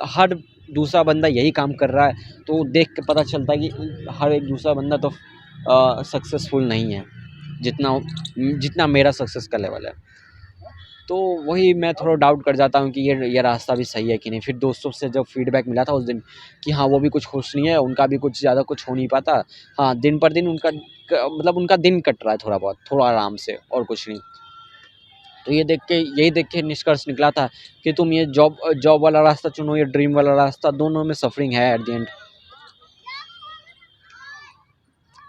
हर दूसरा बंदा यही काम कर रहा है, तो देख के पता चलता है कि हर एक दूसरा बंदा तो सक्सेसफुल नहीं है जितना जितना मेरा सक्सेस का लेवल है। तो वही मैं थोड़ा डाउट कर जाता हूँ कि ये रास्ता भी सही है कि नहीं। फिर दोस्तों से जब फीडबैक मिला था उस दिन, कि हाँ वो भी कुछ खुश नहीं है, उनका भी कुछ ज़्यादा कुछ हो नहीं पाता, हाँ दिन पर दिन मतलब उनका दिन कट रहा है थोड़ा बहुत, थोड़ा आराम से, और कुछ नहीं। तो यही देख के निष्कर्ष निकला था कि तुम ये जॉब वाला रास्ता चुनो, ये ड्रीम वाला रास्ता, दोनों में सफरिंग है एट द एंड।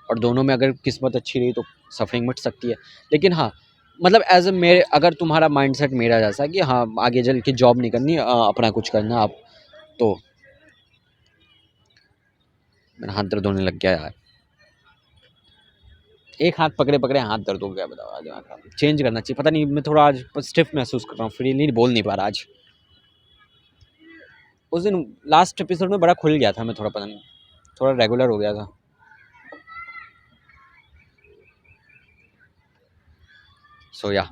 और दोनों में अगर किस्मत अच्छी रही तो सफरिंग मिट सकती है। लेकिन हाँ, मतलब एज ए मेरे, अगर तुम्हारा माइंडसेट मेरा जैसा कि हाँ आगे चल के जॉब नहीं करनी, अपना कुछ करना आप, तो मेरा हाथ दर्द होने लग गया यार, एक हाथ पकड़े पकड़े हाथ दर्द हो गया, बताओ आज चेंज करना चाहिए। पता नहीं, मैं थोड़ा आज स्टिफ महसूस कर रहा हूँ, फ्रीली बोल नहीं पा रहा आज। उस दिन लास्ट एपिसोड में बड़ा खुल गया था मैं, थोड़ा पता नहीं, थोड़ा रेगुलर हो गया था। सो या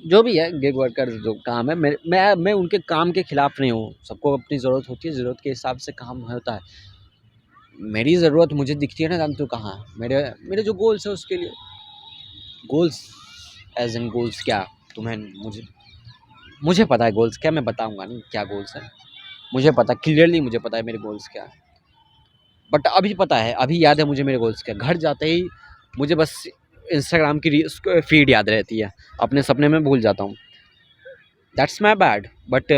जो भी है, गिग वर्कर जो काम है, मैं उनके काम के खिलाफ नहीं हूँ। सबको अपनी ज़रूरत होती है, ज़रूरत के हिसाब से काम होता है। मेरी ज़रूरत मुझे दिखती है ना, जानते हो कहाँ, मेरे मेरे जो गोल्स है उसके लिए। गोल्स एज इन गोल्स क्या, तुम्हें मुझे पता है गोल्स क्या, मैं बताऊंगा नहीं क्या गोल्स है, मुझे पता क्लियरली, मुझे पता है मेरे गोल्स क्या है। बट अभी पता है, अभी याद है मुझे मेरे गोल्स क्या। घर जाते ही मुझे बस इंस्टाग्राम की फीड याद रहती है, अपने सपने में भूल जाता हूँ। दैट्स माई बैड, बट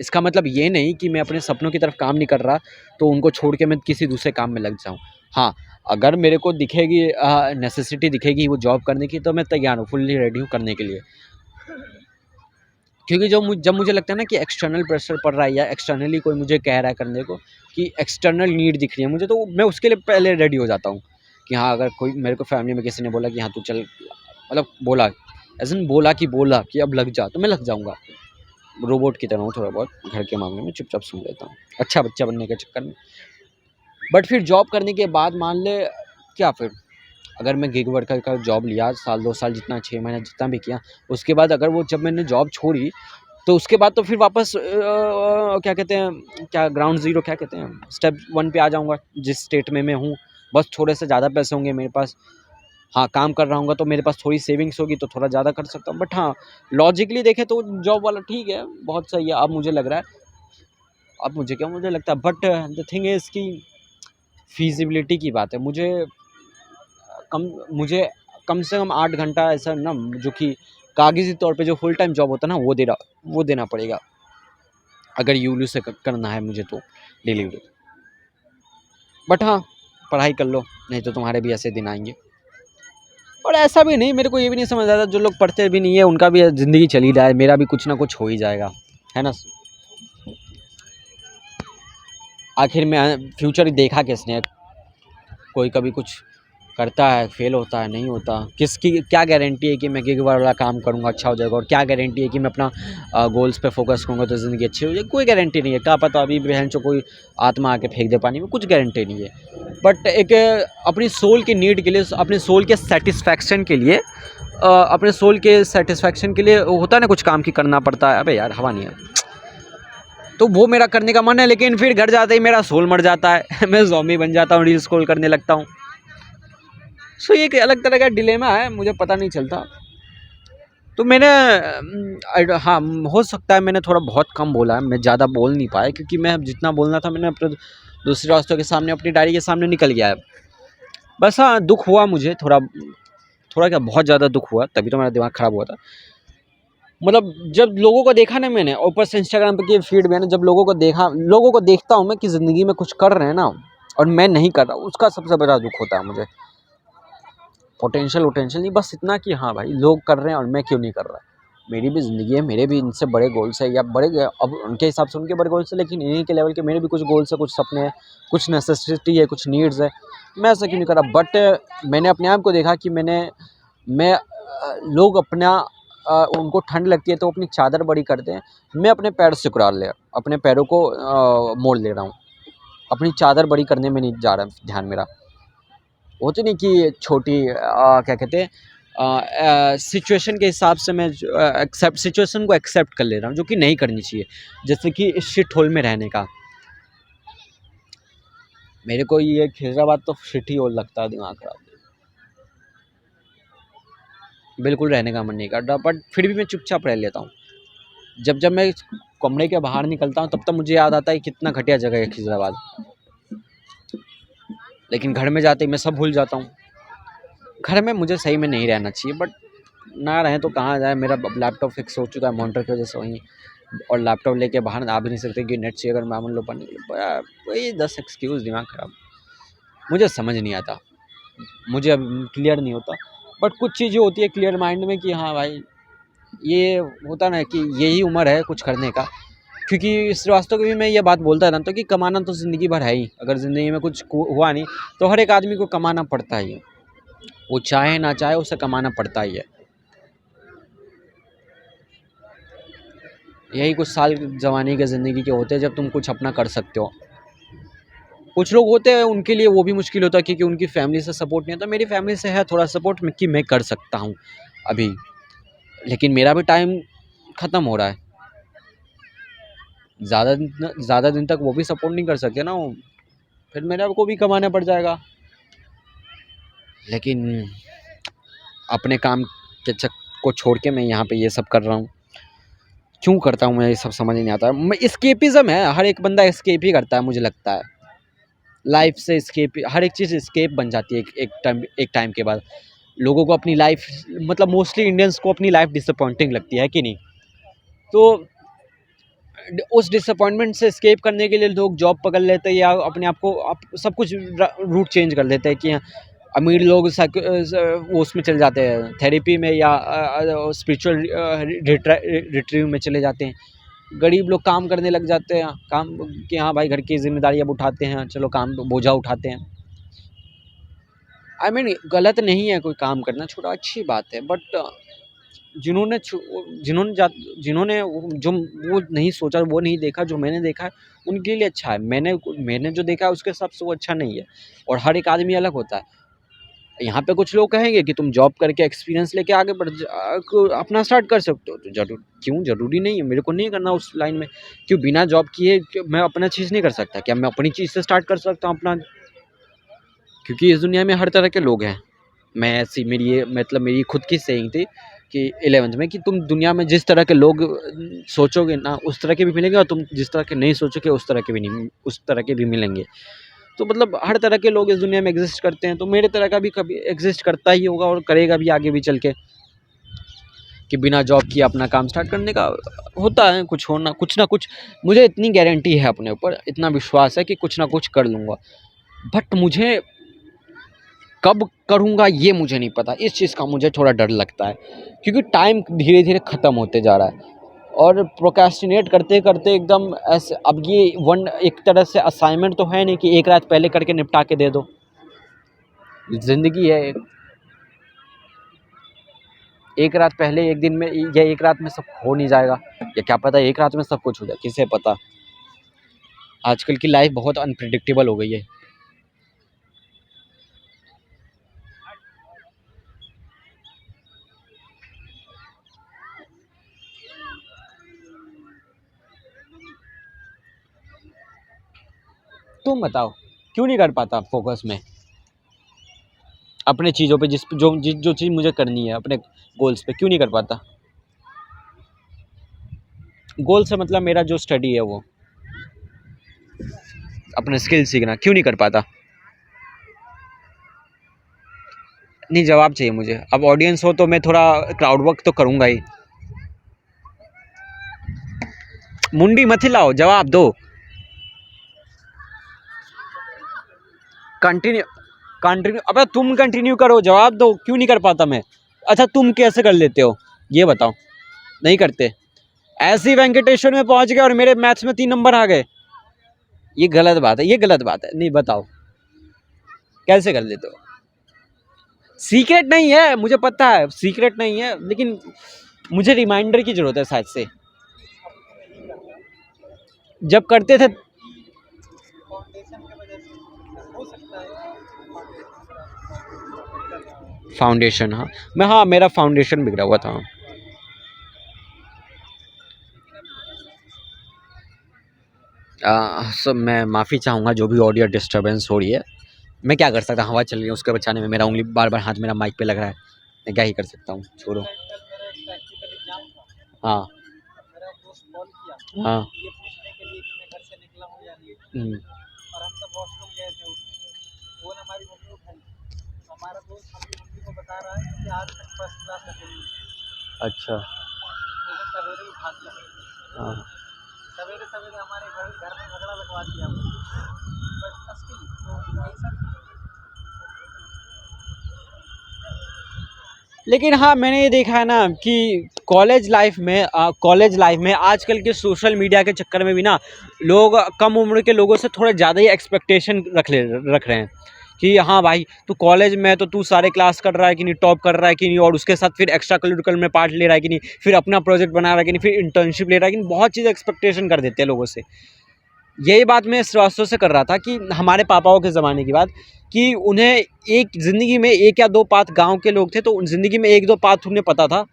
इसका मतलब ये नहीं कि मैं अपने सपनों की तरफ काम नहीं कर रहा तो उनको छोड़ के मैं किसी दूसरे काम में लग जाऊँ। हाँ, अगर मेरे को दिखेगी नेसेसिटी दिखेगी वो जॉब करने की, तो मैं तैयार हूँ, फुल्ली रेडी हूँ करने के लिए। क्योंकि जब मुझे लगता है ना कि एक्सटर्नल प्रेशर पड़ रहा है या एक्सटर्नली कोई मुझे कह रहा है करने को, कि एक्सटर्नल नीड दिख रही है मुझे, तो मैं उसके लिए पहले रेडी हो जाता हूँ कि हाँ, अगर कोई मेरे को फैमिली में किसी ने बोला कि हाँ तू चल, मतलब बोला एज़ इन बोला कि अब लग जा, तो मैं लग जाऊँगा। रोबोट की तरह हूँ थोड़ा बहुत घर के मामले में, चुपचाप सुन लेता हूँ अच्छा बच्चा बनने के चक्कर में। बट फिर जॉब करने के बाद मान ले, क्या फिर अगर मैं गिग वर्कर का जॉब लिया साल 2 साल जितना 6 महीने जितना भी किया, उसके बाद अगर वो जब मैंने जॉब छोड़ी, तो उसके बाद तो फिर वापस क्या कहते हैं, क्या ग्राउंड ज़ीरो क्या कहते हैं, स्टेप 1 पे आ जाऊँगा जिस स्टेट में मैं हूँ। बस थोड़े से ज़्यादा पैसे होंगे मेरे पास। हाँ, काम कर रहा हूँगा तो मेरे पास थोड़ी सेविंग्स होगी तो थोड़ा ज़्यादा कर सकता हूँ। बट हाँ, लॉजिकली देखें तो जॉब वाला ठीक है, बहुत सही है। अब मुझे लग रहा है, अब मुझे क्या मुझे लगता है, बट द थिंग इज़ कि फ़ीज़िबिलिटी की बात है। मुझे कम से कम 8 घंटा ऐसा ना, जो कि कागज़ी तौर पे जो फुल टाइम जॉब होता है ना, वो देना पड़ेगा, अगर यूल्यू से करना है मुझे तो डिलीवरी। बट हाँ, पढ़ाई कर लो, नहीं तो तुम्हारे भी ऐसे दिन आएँगे। और ऐसा भी नहीं, मेरे को ये भी नहीं समझ आता, जो लोग पढ़ते भी नहीं है उनका भी ज़िंदगी चल ही रहा है, मेरा भी कुछ ना कुछ हो ही जाएगा, है ना? आखिर में फ्यूचर देखा किसने? कोई कभी कुछ करता है, फेल होता है, नहीं होता। किसकी क्या गारंटी है कि मैं गिग वाला काम करूँगा अच्छा हो जाएगा, और क्या गारंटी है कि मैं अपना गोल्स पे फोकस करूँगा तो ज़िंदगी अच्छी हो जाएगी? कोई गारंटी नहीं है। क्या पता अभी बहनचोद कोई आत्मा आके फेंक दे पानी में, कुछ गारंटी नहीं है। बट एक अपनी सोल की नीड के लिए, अपने सोल के सैटिस्फैक्शन के लिए, अपने सोल के सैटिस्फैक्शन के लिए होता है ना, कुछ काम की करना पड़ता है। अबे यार हवा नहीं है, तो वो मेरा करने का मन है, लेकिन फिर घर जाते ही मेरा सोल मर जाता है मैं ज़ॉम्बी बन जाता हूँ, रील स्क्रॉल करने लगता हूँ। सो ये एक अलग तरह का डिलेमा है, मुझे पता नहीं चलता। तो मैंने हाँ, हो सकता है मैंने थोड़ा बहुत कम बोला है, मैं ज़्यादा बोल नहीं पाया, क्योंकि मैं जितना बोलना था मैंने अपने दूसरे दोस्तों के सामने, अपनी डायरी के सामने निकल गया है। बस हाँ, दुख हुआ मुझे थोड़ा, थोड़ा क्या बहुत ज़्यादा दुख हुआ, तभी तो मेरा दिमाग ख़राब हुआ था। मतलब जब लोगों को देखा ना मैंने, ऊपर से इंस्टाग्राम पे की फीड में ना, जब लोगों को देखता हूँ मैं कि ज़िंदगी में कुछ कर रहे हैं ना, और मैं नहीं कर रहा, उसका सबसे बड़ा दुख होता है मुझे। पोटेंशियल नहीं, बस इतना कि हाँ भाई, लोग कर रहे हैं और मैं क्यों नहीं कर रहा। मेरी भी ज़िंदगी है, मेरे भी इनसे बड़े गोल्स है, या बड़े, अब उनके हिसाब से उनके बड़े गोल्स है, लेकिन इन्हीं के लेवल के मेरे भी कुछ गोल्स है, कुछ सपने हैं, कुछ नेसेसिटी है, कुछ नीड्स है। मैं ऐसा क्यों नहीं कर रहा। बट मैंने अपने आप को देखा कि लोग अपना उनको ठंड लगती है तो अपनी चादर बड़ी करते हैं, मैं अपने पैर सिकुड़ा लिया, अपने पैरों को मोड़ ले रहा हूँ, अपनी चादर बड़ी करने में नहीं जा रहा ध्यान मेरा। होती नहीं कि छोटी क्या कहते हैं, सिचुएशन के हिसाब से मैं सिचुएशन को एक्सेप्ट कर ले रहा हूँ, जो कि नहीं करनी चाहिए। जैसे कि इस शिट होल में रहने का, मेरे को ये खिजराबाद तो शिट ही होल लगता है, दिमाग खराब, बिल्कुल रहने का मन नहीं करता। बट फिर भी मैं चुपचाप रह लेता हूँ। जब मैं कमरे के बाहर निकलता हूँ तब तक मुझे याद आता है कितना घटिया जगह है खिजराबाद, लेकिन घर में जाते ही मैं सब भूल जाता हूँ। घर में मुझे सही में नहीं रहना चाहिए, बट ना रहें तो कहाँ जाए। मेरा लैपटॉप फिक्स हो चुका है मॉनिटर की वजह से वहीं, और लैपटॉप लेके बाहर आ भी नहीं सकते कि नेट चाहिए अगर मान लो पढ़ने के लिए। वही 10 एक्सक्यूज़, दिमाग ख़राब, मुझे समझ नहीं आता, मुझे अब क्लियर नहीं होता। बट कुछ चीज़ें होती है क्लियर माइंड में कि हाँ भाई, ये होता ना कि यही उम्र है कुछ करने का। क्योंकि श्रीवास्तव को भी मैं ये बात बोलता रहता हूँ कि कमाना तो ज़िंदगी भर है ही, अगर ज़िंदगी में कुछ हुआ नहीं तो हर एक आदमी को कमाना पड़ता ही है, वो चाहे ना चाहे उसे कमाना पड़ता ही है। यही कुछ साल जवानी के ज़िंदगी के होते हैं जब तुम कुछ अपना कर सकते हो। कुछ लोग होते हैं उनके लिए वो भी मुश्किल होता है, क्योंकि उनकी फैमिली से सपोर्ट नहीं होता। मेरी फैमिली से है थोड़ा सपोर्ट कि मैं कर सकता हूँ अभी, लेकिन मेरा भी टाइम ख़त्म हो रहा है। ज़्यादा दिन तक वो भी सपोर्ट नहीं कर सकते ना, फिर मेरा को भी कमाना पड़ जाएगा। लेकिन अपने काम के को छोड़ के मैं यहाँ पे ये सब कर रहा हूँ। क्यों करता हूँ मैं ये सब समझ नहीं आता। मैं एस्केपिज़्म है, हर एक बंदा एस्केप ही करता है मुझे लगता है। लाइफ से एस्केप, हर एक चीज़ एस्केप बन जाती है एक टाइम के बाद। लोगों को अपनी लाइफ, मतलब मोस्टली इंडियंस को अपनी लाइफ डिसअपॉइंटिंग लगती है कि नहीं? तो उस डिसअपॉइंटमेंट से एस्केप करने के लिए लोग जॉब पकड़ लेते हैं या अपने आप को सब कुछ रूट चेंज कर देते हैं कि अमीर लोग वो उसमें चले जाते हैं थेरेपी में या स्पिरिचुअल रिट्रीव में चले जाते हैं। गरीब लोग काम करने लग जाते हैं, काम कि हाँ भाई घर की जिम्मेदारी अब उठाते हैं, चलो काम बोझा उठाते हैं। आई मीन गलत नहीं है कोई काम करना, छोटा अच्छी बात है, बट जिन्होंने जिन्होंने जो वो नहीं सोचा, वो नहीं देखा, जो मैंने देखा है उनके लिए अच्छा है। मैंने जो देखा है उसके हिसाब से वो अच्छा नहीं है, और हर एक आदमी अलग होता है। यहाँ पे कुछ लोग कहेंगे कि तुम जॉब करके एक्सपीरियंस लेके आगे अपना स्टार्ट कर सकते हो, तो क्यों ज़रूरी नहीं है, मेरे को नहीं करना उस लाइन में। क्यों बिना जॉब किए मैं अपना चीज़ नहीं कर सकता? क्या मैं अपनी चीज़ से स्टार्ट कर सकता हूँ अपना? क्योंकि इस दुनिया में हर तरह के लोग हैं। मैं ऐसी मेरी खुद की सेइंग थी कि 11th में कि तुम दुनिया में जिस तरह के लोग सोचोगे ना उस तरह के भी मिलेंगे, और तुम जिस तरह के नहीं सोचोगे उस तरह के भी मिलेंगे। तो मतलब हर तरह के लोग इस दुनिया में एग्जिस्ट करते हैं, तो मेरे तरह का भी कभी एग्जिस्ट करता ही होगा और करेगा भी आगे भी चल के, कि बिना जॉब किए अपना काम स्टार्ट करने का होता है कुछ ना कुछ। मुझे इतनी गारंटी है अपने ऊपर, इतना विश्वास है कि कुछ ना कुछ कर लूँगा, बट मुझे कब करूँगा ये मुझे नहीं पता। इस चीज़ का मुझे थोड़ा डर लगता है, क्योंकि टाइम धीरे धीरे ख़त्म होते जा रहा है, और प्रोक्रेस्टिनेट करते करते एकदम ऐसे, अब ये एक तरह से असाइनमेंट तो है नहीं कि एक रात पहले करके निपटा के दे दो। ज़िंदगी है एक रात पहले, एक दिन में या एक रात में सब हो नहीं जाएगा, या क्या पता एक रात में सब कुछ हो जाए, किसे पता। आजकल की लाइफ बहुत अनप्रिडिक्टेबल हो गई है। तुम बताओ क्यों नहीं कर पाता फोकस में अपने चीज़ों पे, जो चीज़ मुझे करनी है, अपने गोल्स पे क्यों नहीं कर पाता? गोल से मतलब मेरा जो स्टडी है, वो अपने स्किल सीखना, क्यों नहीं कर पाता? नहीं, जवाब चाहिए मुझे। अब ऑडियंस हो तो मैं थोड़ा क्राउड वर्क तो करूँगा ही। मुंडी मत हिलाओ, जवाब दो। कंटिन्यू अबे तुम कंटिन्यू करो, जवाब दो, क्यों नहीं कर पाता मैं? अच्छा तुम कैसे कर लेते हो ये बताओ? नहीं करते? ऐसी वेंकटेश्वर में पहुंच गए और मेरे मैथ्स में 3 नंबर आ गए, ये गलत बात है, ये गलत बात है। नहीं बताओ कैसे कर लेते हो? सीक्रेट नहीं है, मुझे पता है सीक्रेट नहीं है, लेकिन मुझे रिमाइंडर की जरूरत है शायद से। जब करते थे फाउंडेशन की वजह से हो सकता है फाउंडेशन, हाँ मेरा फाउंडेशन बिगड़ा हुआ था। सब मैं माफ़ी चाहूँगा जो भी ऑडियो डिस्टर्बेंस हो रही है। मैं क्या कर सकता, हवा चल रही है उसके बचाने में मेरा उंगली बार बार हाथ मेरा माइक पे लग रहा है, मैं क्या ही कर सकता हूँ, छोड़ो। मेरा एक प्रैक्टिकल एग्जाम था, हाँ मेरा दोस्त कॉल किया हाँ ये पूछने के लिए कि मैं घर से निकला हूँ या नहीं, और हम सब वॉशरूम गए थे उसमें, फोन हमारी मम्मी उठाई, तो हमारा दोस्त अपनी मम्मी को बता रहा है कि आज तक फर्स्ट क्लास अटेंड अच्छा मुझे सवेरे उठा दिया, हाँ। सवेरे सवेरे हमारे घर में झगड़ा लगवा दिया, बट स्टिल तो यही सब। लेकिन हाँ मैंने ये देखा है ना कि कॉलेज लाइफ में आजकल के सोशल मीडिया के चक्कर में भी ना लोग कम उम्र के लोगों से थोड़ा ज़्यादा ही एक्सपेक्टेशन रख रहे हैं कि हाँ भाई तू कॉलेज में तो तू सारे क्लास कर रहा है कि नहीं, टॉप कर रहा है कि नहीं, और उसके साथ फिर एक्स्ट्रा करिकुलर में पार्ट ले रहा है कि नहीं, फिर अपना प्रोजेक्ट बना रहा है कि नहीं, फिर इंटर्नशिप ले रहा है कि नहीं, बहुत चीज़ एक्सपेक्टेशन कर देते हैं लोगों से। यही बात मैं श्रीवास्तव से कर रहा था कि हमारे पापाओं के ज़माने की बात, कि उन्हें एक ज़िंदगी में 1 या 2 पाथ, गांव के लोग थे तो उन ज़िंदगी में 1-2 पाथ उन्हें पता था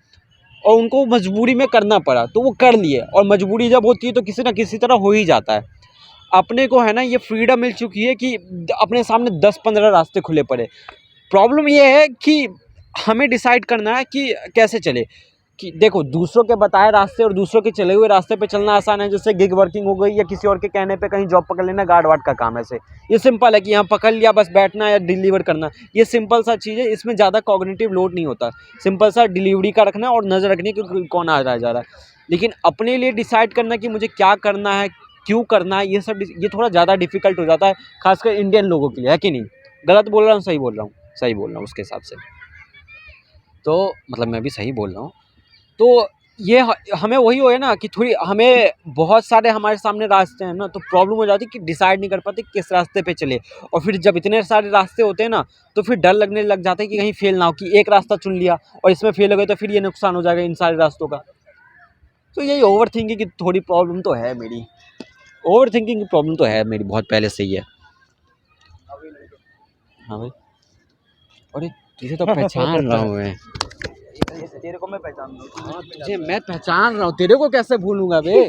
और उनको मजबूरी में करना पड़ा तो वो कर लिए, और मजबूरी जब होती है तो किसी ना किसी तरह हो ही जाता है। अपने को है ना ये फ्रीडम मिल चुकी है कि अपने सामने 10-15 रास्ते खुले पड़े। प्रॉब्लम ये है कि हमें डिसाइड करना है कि कैसे चले। कि देखो दूसरों के बताए रास्ते और दूसरों के चले हुए रास्ते पे चलना आसान है, जैसे गिग वर्किंग हो गई या किसी और के कहने पे कहीं जॉब पकड़ लेना, गार्ड वार्ड का काम ऐसे ये सिंपल है कि यहाँ पकड़ लिया बस बैठना या डिलीवर करना, ये सिंपल सा चीज़ है, इसमें ज़्यादा कॉग्निटिव लोड नहीं होता, सिंपल सा डिलीवरी का रखना और नज़र रखनी कि कौन आ रहा है जा रहा है। लेकिन अपने लिए डिसाइड करना कि मुझे क्या करना है, क्यों करना है, ये थोड़ा ज़्यादा डिफिकल्ट हो जाता है, खासकर इंडियन लोगों के लिए, है कि नहीं? गलत बोल रहा हूँ, सही बोल रहा हूँ? सही बोल रहा हूँ उसके हिसाब से। तो मतलब मैं भी सही बोल रहा हूँ। तो ये हमें वही हो है ना कि थोड़ी हमें बहुत सारे हमारे सामने रास्ते हैं ना, तो प्रॉब्लम हो जाती है कि डिसाइड नहीं कर पाते किस रास्ते पे चले। और फिर जब इतने सारे रास्ते होते हैं ना, तो फिर डर लगने लग जाता है कि कहीं फेल ना हो, कि एक रास्ता चुन लिया और इसमें फेल हो गए तो फिर ये नुकसान हो जाएगा इन सारे रास्तों का। तो यही ओवर थिंकिंग की थोड़ी प्रॉब्लम तो है मेरी। ओवर थिंकिंग की प्रॉब्लम तो है मेरी, बहुत पहले से ही है। हाँ भाई, अरे तुझे तो पहचान रहा हूँ मैं। तेरे को मैं पहचान रहा हूँ। हाँ, तुझे मैं पहचान रहा हूँ, तेरे को कैसे भूलूंगा बे?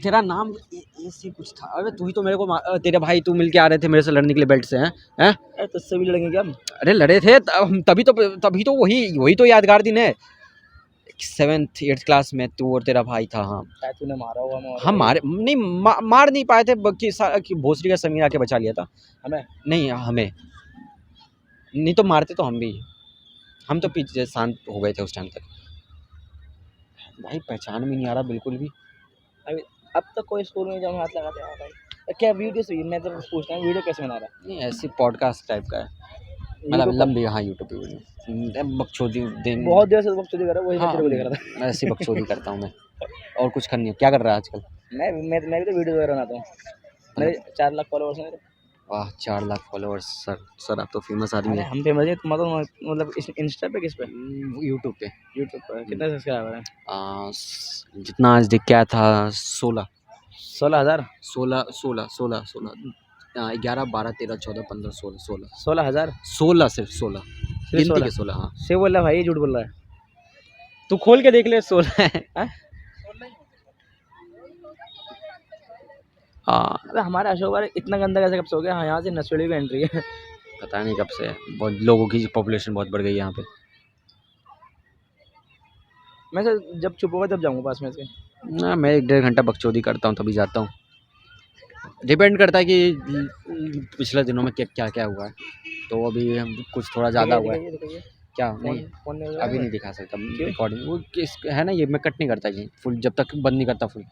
तेरा नाम ऐसे कुछ था। अरे तू ही तो मेरे को तेरे भाई तू मिलके आ रहे थे मेरे से लड़ने के लिए बेल्ट से, हैं? तुझसे भी लड़ेंगे क्या हम? अरे लड़े थे तभी तो वही तो यादगार दिन है। 7th 8th क्लास में तू और तेरा भाई था। हाँ, तूने मारा हुआ मैं हम मारे नहीं, मार नहीं पाए थे, कि भोसड़ी का समीर आके बचा लिया था हमें। नहीं, हमें नहीं तो मारते तो हम भी। हम तो पीछे शांत हो गए थे उस टाइम तक। भाई पहचान में नहीं आ रहा बिल्कुल भी। अभी अब तक कोई स्कूल में जब हाथ लगाते हैं भाई, क्या वीडियो से मैं तो पूछता हूँ वीडियो कैसे बना रहा नहीं, ऐसी पॉडकास्ट टाइप का है, है मतलब YouTube पर? लंबी। हाँ, यूट्यूब पे वीडियो बकचोदी दिन। बहुत देर से बकचोदी कर रहा हूँ, वही मैं हाँ, तेरे को देख रहा था। मैं ऐसी बकचोदी करता हूँ मैं, और कुछ करनी है। क्या कर रहा है आजकल? मैं भी तो वीडियो वगैरह बनाता हूँ। मेरे 4 लाख फॉलोअर्स हैं मेरे। वाह, 4 लाख फॉलोअर्स! सर आप तो फेमस आदमी अरे है। हम फेमस है मतलब इंस्टा पे किस पे? यूट्यूब पे। यूट्यूब पर कितने सब्सक्राइबर हैं? जितना आज दिख गया था 16 16,000। 16 16 16 16 11 12 13 14 15 16 16 16,000 16 सिर्फ 16 सिर्फ गिनती 16 के 16। हाँ, से बोल रहा है भाई, झूठ बोल रहा है। तू खोल के देख ले, 16 है। हाँ? हाँ, अबे हमारा अशोक भाई इतना गंदा कैसे कब से हो गया? हाँ, यहाँ से नशेड़ी भी एंट्री है। पता नहीं कब से बहुत लोगों की पॉपुलेशन बहुत बढ़ गई है यहाँ पे। मैं सर जब चुप होगा तब जाऊँगा पास में से। ना, मैं 1 डेढ़ घंटा बकचोदी करता हूँ तभी जाता हूँ। डिपेंड करता है कि पिछले दिनों में क्या क्या हुआ है। तो अभी कुछ थोड़ा ज़्यादा हुआ है। दिखाइए दिखाइए। क्या? फोन नहीं, फोन नहीं अभी नहीं दिखा सकता क्यों? रिकॉर्डिंग। वो किस है ना, ये मैं कट नहीं करता जी फुल, जब तक बंद नहीं करता फुल।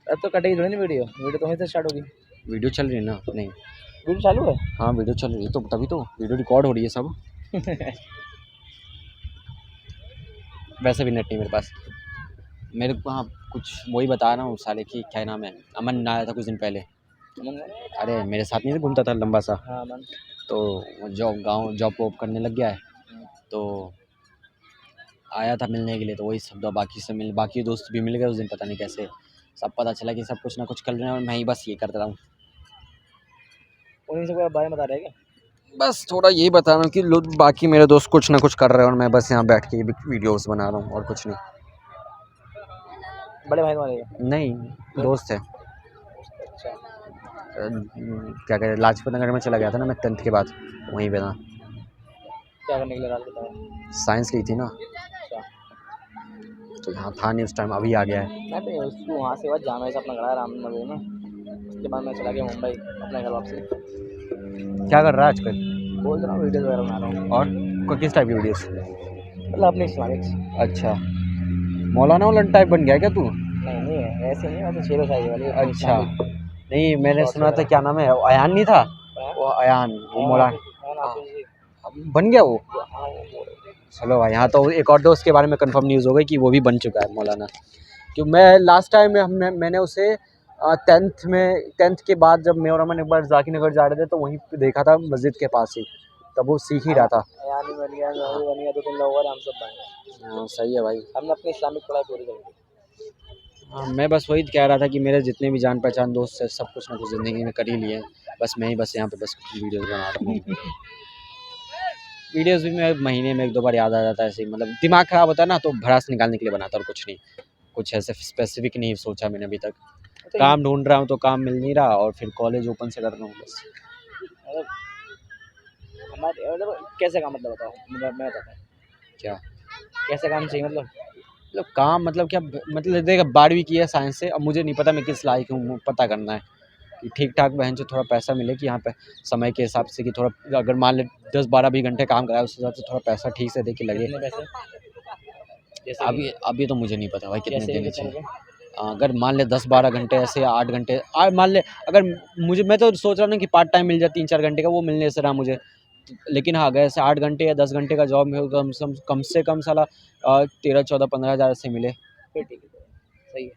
अब तो कटेगी थोड़ी ना वीडियो, वीडियो तो वहीं से स्टार्ट होगी। वीडियो चल रही है ना? नहीं। वीडियो चालू है। हाँ, वीडियो चल रही है, तो तभी तो वीडियो रिकॉर्ड हो रही है सब। वैसे भी नेट नहीं मेरे पास। मेरे को हाँ, कुछ वही बता रहा हूँ साले की, क्या नाम है, अमन आया था कुछ दिन पहले। अरे मेरे साथ नहीं घूमता था लंबा सा, हाँ मन। तो वो जॉब वॉब करने लग गया है। तो आया था मिलने के लिए, तो वही सब बाकी दोस्त भी मिल गए उस दिन, पता नहीं कैसे। सब पता चला कि सब कुछ ना कुछ कर रहे हैं और मैं ही बस ये करता रहा हूँ। उन्हीं सबके बारे में बता रहे हैं क्या? बस थोड़ा यही बता रहा हूँ कि लोग बाकी मेरे दोस्त कुछ ना कुछ कर रहे हैं और मैं बस यहाँ बैठ के वीडियोस बना रहा हूँ और कुछ नहीं। बड़े भाई तुम्हारे ये? नहीं, दोस्त है। अच्छा। क्या कहते हैं, लाजपत नगर में चला गया था ना मैं 10th के बाद, वहीं पे था। क्या करने के लिए रात बताओ? साइंस ली थी ना, अच्छा। तो यहाँ था नहीं उस टाइम, अभी आ गया है। मैं तो उसको वहाँ से बाद जामा से अपना खड़ा रामनगर में, उसके बाद मैं चला गया मुंबई अपने घर वापसी। क्या कर रहा है आजकल? बोल रहा हूँ वीडियो वगैरह बना रहा हूँ। और किस टाइप की वीडियोस? मतलब अपने इस्लामिक। अच्छा, मौलाना वोलाना टाइप बन गया क्या तू? नहीं नहीं है ऐसे नहीं, मतलब शेरो शायरी वाली अपनी अच्छा, इस्लामिक। नहीं मैंने शॉर्ट्स सुना था, वगैरह। क्या नाम है, अयान नहीं था वो, अयान वो मौलाना बन गया वो। चलो भाई, यहाँ तो एक और दोस्त के बारे में कंफर्म न्यूज़ हो गई कि वो भी बन चुका है मौलाना। क्योंकि मैं लास्ट टाइम में मैंने उसे 10th के बाद जब मैं और अमन एक बार जाकिर नगर जा रहे थे, तो वहीं पे देखा था मस्जिद के पास ही, तब वो सीख ही रहा था। यानी बन गया, मैं भी बन गया, 2-3 लोग और हम सब बन गए। हाँ, सही है भाई। हमने अपनी इस्लामिक पढ़ाई पूरी कर दी। हाँ, मैं बस वही कह रहा था कि मेरे जितने भी जान पहचान दोस्त हैं, सब कुछ ना कुछ ज़िंदगी में कर ही लिए हैं। बस मैं ही बस यहाँ पे बस वीडियोज़ बना रहा हूँ। वीडियोज़ भी मैं महीने में 1-2 बार याद आ जाता है ऐसे ही, मतलब दिमाग ख़राब होता है ना, तो भड़ास निकालने के लिए बनाता हूँ और कुछ नहीं। कुछ ऐसे स्पेसिफिक नहीं सोचा मैंने अभी तक। तो काम ढूँढ रहा हूँ तो काम मिल नहीं रहा, और फिर कॉलेज ओपन से कर रहा हूँ बस। मतलब हमारे मतलब कैसे काम, मतलब बताओ, मतलब मैं बताता हूँ क्या कैसे काम चाहिए मतलब। मतलब काम, मतलब क्या, मतलब देख 12वीं की है साइंस से, अब मुझे नहीं पता मैं किस लायक हूँ, पता करना है कि ठीक ठाक बहन से थोड़ा पैसा मिले, कि यहाँ पे समय के हिसाब से, कि थोड़ा अगर मान ले 10-12 घंटे काम कराए, उस हिसाब से थोड़ा पैसा ठीक से दे के लगे। कितने पैसे? जैसे अभी तो मुझे नहीं पता भाई कितने जैसे देने कितने चाहिए। रुपए? अगर मान ले 10-12 घंटे ऐसे 8 घंटे मान ले, अगर मुझे, मैं तो सोच रहा हूँ ना कि पार्ट टाइम मिल जाए 3-4 घंटे का, वो मिलने से रहा मुझे। लेकिन हाँ, अगर ऐसे 8 घंटे या 10 घंटे का जॉब में हो तो कम से कम साला 13, 14, 15 हज़ार ऐसे मिले। फिर ठीक है, सही है।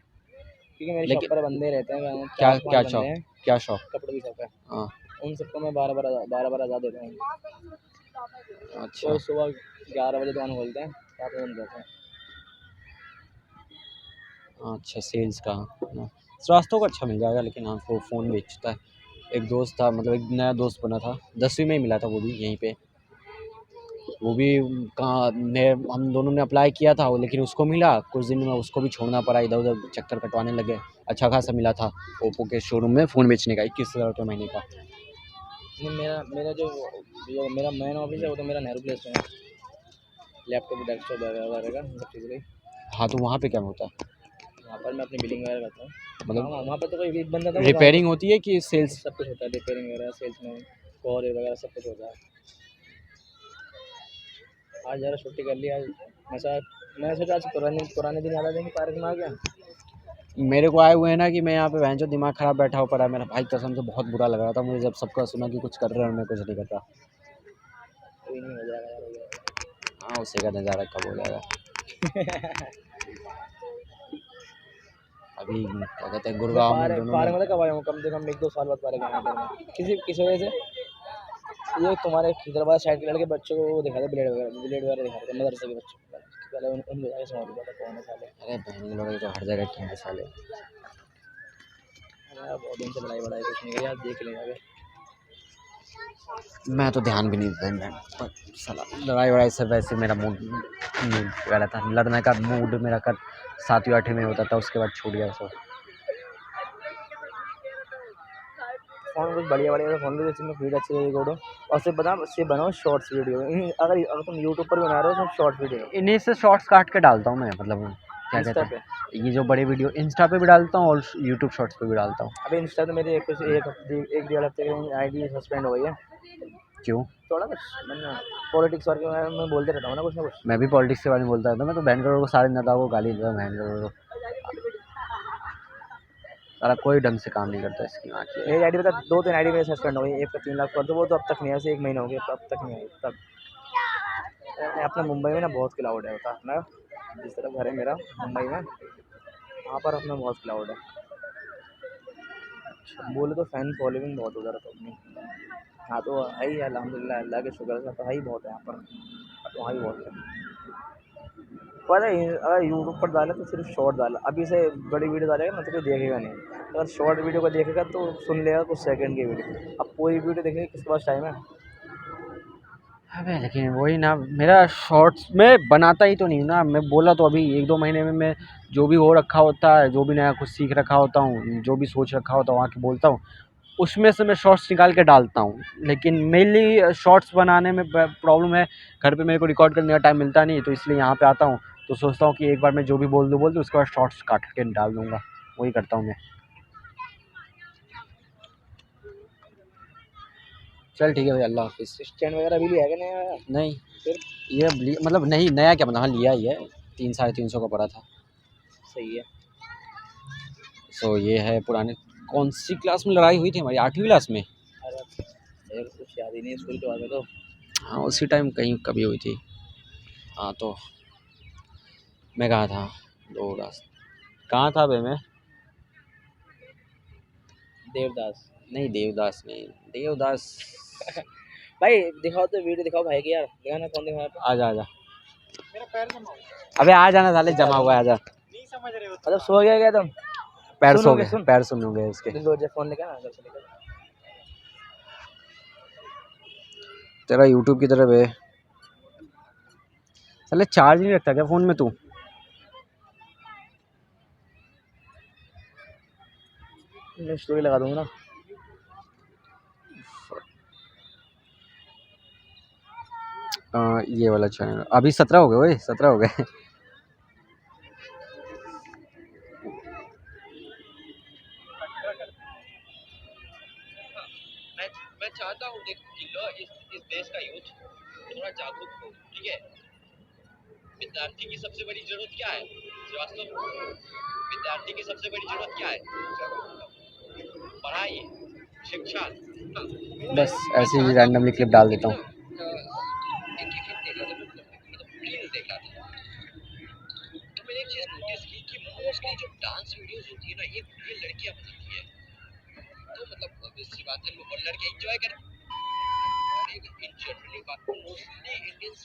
क्योंकि मेरी शॉप लेकिन पर बंदे रहते हैं, क्या 4-5 क्या बंदे शौक, हैं, क्या शौक? कपड़े की शॉप है। हाँ, उन सबको मैं 12-12 हज़ार देता हूँ। अच्छा। तो सुबह 11 बजे दुकान खोलते हैं, रात में बंद करते हैं। अच्छा, सेल्स का ना, स्वास्थ्य को अच्छा मिल जाएगा, लेकिन हाँ, वो फ़ोन बेचता है। एक दोस्त था, मतलब एक नया दोस्त बना था, 10वीं में ही मिला था वो भी यहीं पे। वो भी कहाँ, मैं हम दोनों ने अप्लाई किया था, लेकिन उसको मिला, कुछ दिन में उसको भी छोड़ना पड़ा, इधर-उधर चक्कर कटवाने लगे। अच्छा खासा मिला था ओप्पो के शोरूम में फ़ोन बेचने का, 21,000 रुपये महीने का। नहीं, मेरा मेरा जो मेरा मेन ऑफिस है वो तो मेरा नेहरू प्लेस में है। लैपटॉप, डेस्कटॉप वगैरह का सब चीज़ का। हाँ, तो वहाँ पे क्या होता है? वहाँ पर मैं अपनी बिलिंग वगैरह करता हूँ। मतलब वहाँ पर तो कोई एक बंदा था, वो वहाँ रिपेयरिंग होती है कि सेल्स? सब कुछ होता है, रिपेयरिंग वगैरह, सेल्समैन, कोर वगैरह सब कुछ होता है। आज ज़रा छुट्टी कर ली आज। मैं सोचा आज पुराने पुराने दिन याद आ जाएंगे, पार्क में आ गया। मेरे को आए हुए हैं ना कि मैं यहाँ पे भैंचो दिमाग ख़राब बैठा हो पड़ा है मेरा भाई, कसम से बहुत बुरा लग रहा था मुझे जब सबका सुना कि कुछ कर रहे हैं और मैं कुछ नहीं कर रहा। कोई नहीं, हो जाएगा यार, हो जाएगा। हाँ, उसी का नज़ारा कब हो जाएगा। अभी क्या कहते हैं, मैं गुड़गांव में पार्क दोनों ने। पार्क में कब आया हूँ, कम से कम 1-2 साल बाद पार्क आया हूँ मैं। किसी वजह से ये तुम्हारे खिदराबाद साइड के लड़के बच्चों को वो दिखा था, ब्लेड वगैरह दिखा था मदरसे के बच्चों को। पहले उनको जाके समझ लिया था कौन है साले। अरे बहन लोग तो हर जगह की है साले। हमारा बहुत दिन से लड़ाई वड़ाई कुछ नहीं है यार, देख लें अगर। मैं तो ध्यान भी नहीं देता मैं, पर साला लड़ाई वड़ाई से वैसे मेरा मूड मूड वगैरह था, लड़ने का मूड मेरा कर 7वीं 8वीं में होता था, उसके बाद छूट गया सब। फ़ोन कुछ बढ़िया बढ़िया फ़ोन लो जिसमें वीडियो अच्छी रिकॉर्ड हो, और सिर्फ बनाओ शॉर्ट्स वीडियो। अगर तुम यूट्यूब पर भी बना रहे हो तो शॉर्ट वीडियो। इन्हीं से शॉर्ट्स काट के डालता हूँ मैं, मतलब क्या इंस्टा कहते पे हैं, ये जो बड़े वीडियो इंस्टा पे भी डालता हूँ और यूट्यूब शॉर्ट्स पे भी डालता हूँ। अभी इंस्टा तो मेरी एक हफ्ते 1-1.5 हफ्ते की आईडी सस्पेंड हो गई है। क्यों? थोड़ा कुछ मैंने पॉलिटिक्स के बारे में बोलते रहता हूँ ना, कुछ ना कुछ। मैं भी पॉलिटिक्स के बारे में बोलता था, मैं तो बहन करोड़ को सारे नेताओं को गाली देता, बहन करोड़ को सारा कोई ढंग से काम नहीं करता इसकी आँख की। मेरी आईडी बता, 2-3 आईडी मेरी सस्पेंड हो गई, एक का 3 लाख पर, तो वो तो अब तक नहीं आई, उसे 1 महीना हो गया, अब तक नहीं आई तब। अपना मुंबई में ना बहुत क्लाउड है, होता अपना जिस तरह घर है मेरा मुंबई में, वहाँ पर अपना बहुत क्लाउड है। बोले तो फैन फॉलोइंग बहुत उधर तो अपनी। हाँ तो है ही, अल्हम्दुलिल्लाह, अल्लाह के शुक्र से तो है ही, बहुत है यहाँ पर, वहाँ ही बहुत है। पता है, अगर यूट्यूब पर डाले तो सिर्फ शॉर्ट डाला, अभी से बड़ी वीडियो डालेगा ना तो कोई देखेगा नहीं। अगर शॉर्ट वीडियो को देखेगा तो सुन लेगा कुछ सेकंड की वीडियो। अब पूरी वीडियो देखने किसके पास टाइम है? अबे लेकिन वही ना, मेरा शॉर्ट्स में बनाता ही तो नहीं ना, मैं बोला तो अभी 1-2 महीने में मैं जो भी हो रखा होता है, जो भी नया कुछ सीख रखा होता हूँ, जो भी सोच रखा होता है वहाँ के बोलता हूँ, उसमें से मैं शॉर्ट्स निकाल के डालता हूँ। लेकिन मेनली शॉर्ट्स बनाने में प्रॉब्लम है, घर पे मेरे को रिकॉर्ड करने का टाइम मिलता नहीं, तो इसलिए यहाँ पे आता हूँ, तो सोचता हूँ कि एक बार मैं जो भी बोल दूँ उसके बाद शॉर्ट्स काट के डाल दूँगा, वही करता हूँ मैं। चल ठीक है भाई, अल्लाह हाफ़िज़। स्टैंड वगैरह भी लिया है क्या नया? नहीं, फिर ये मतलब नहीं नया क्या, मतलब हाँ लिया ही है, 300-350 का पड़ा था। सही है। सो ये है पुराने। कौन सी क्लास में लड़ाई हुई थी हमारी, 8वीं क्लास में? अरे मेरे को कुछ याद ही नहीं है स्कूल के बारे में तो। हाँ, उसी टाइम कहीं कभी हुई थी। हाँ, तो मैं कहाँ था, दो रास्ते कहाँ था बे मैं? देवदास। नहीं, देवदास नहीं, देवदास। भाई दिखाओ तो, वीडियो दिखाओ भाई की यार, दिखाना कौन दिखा रहा आजा आजा, मेरा पैर जमा हुआ। अबे आ जाना साले, जमा हुआ है, आजा। नहीं समझ रहे हो, मतलब सो गया क्या तुम? पैर सो सुनोगे गए, सुन, पैर सुन हो गए इसके। लो जे फोन लेके ना घर से लेकर। तेरा यूट्यूब की तरफ है साले, चार्ज नहीं रखता क्या फ़ोन में तू? मैं स्टोरी लगा दूंगा ना। ये वाला चैनल अभी 17 हो गए, ओए 17 हो गए। मैं चाहता हूँ देख कि इस देश का यूथ थोड़ा जागरूक हो, ठीक है? विद्यार्थी की सबसे बड़ी जरूरत क्या है? वास्तव में विद्यार्थी की सबसे बड़ी जरूरत क्या है? पढ़ाई, शिक्षा। बस ऐसे ही रैंडमली क्लिप डाल देता हूँ। एक क्लिप देखा था, मतलब रील देखा था, तो मैंने एक चीज नोटिस की कि मोस्टली जो डांस वीडियोस होती है ना, ये लड़कियां बनाती है। तो मतलब obvious सी बात है, और लड़के एंजॉय करें। इन जनरली बात को मोस्टली इंडियंस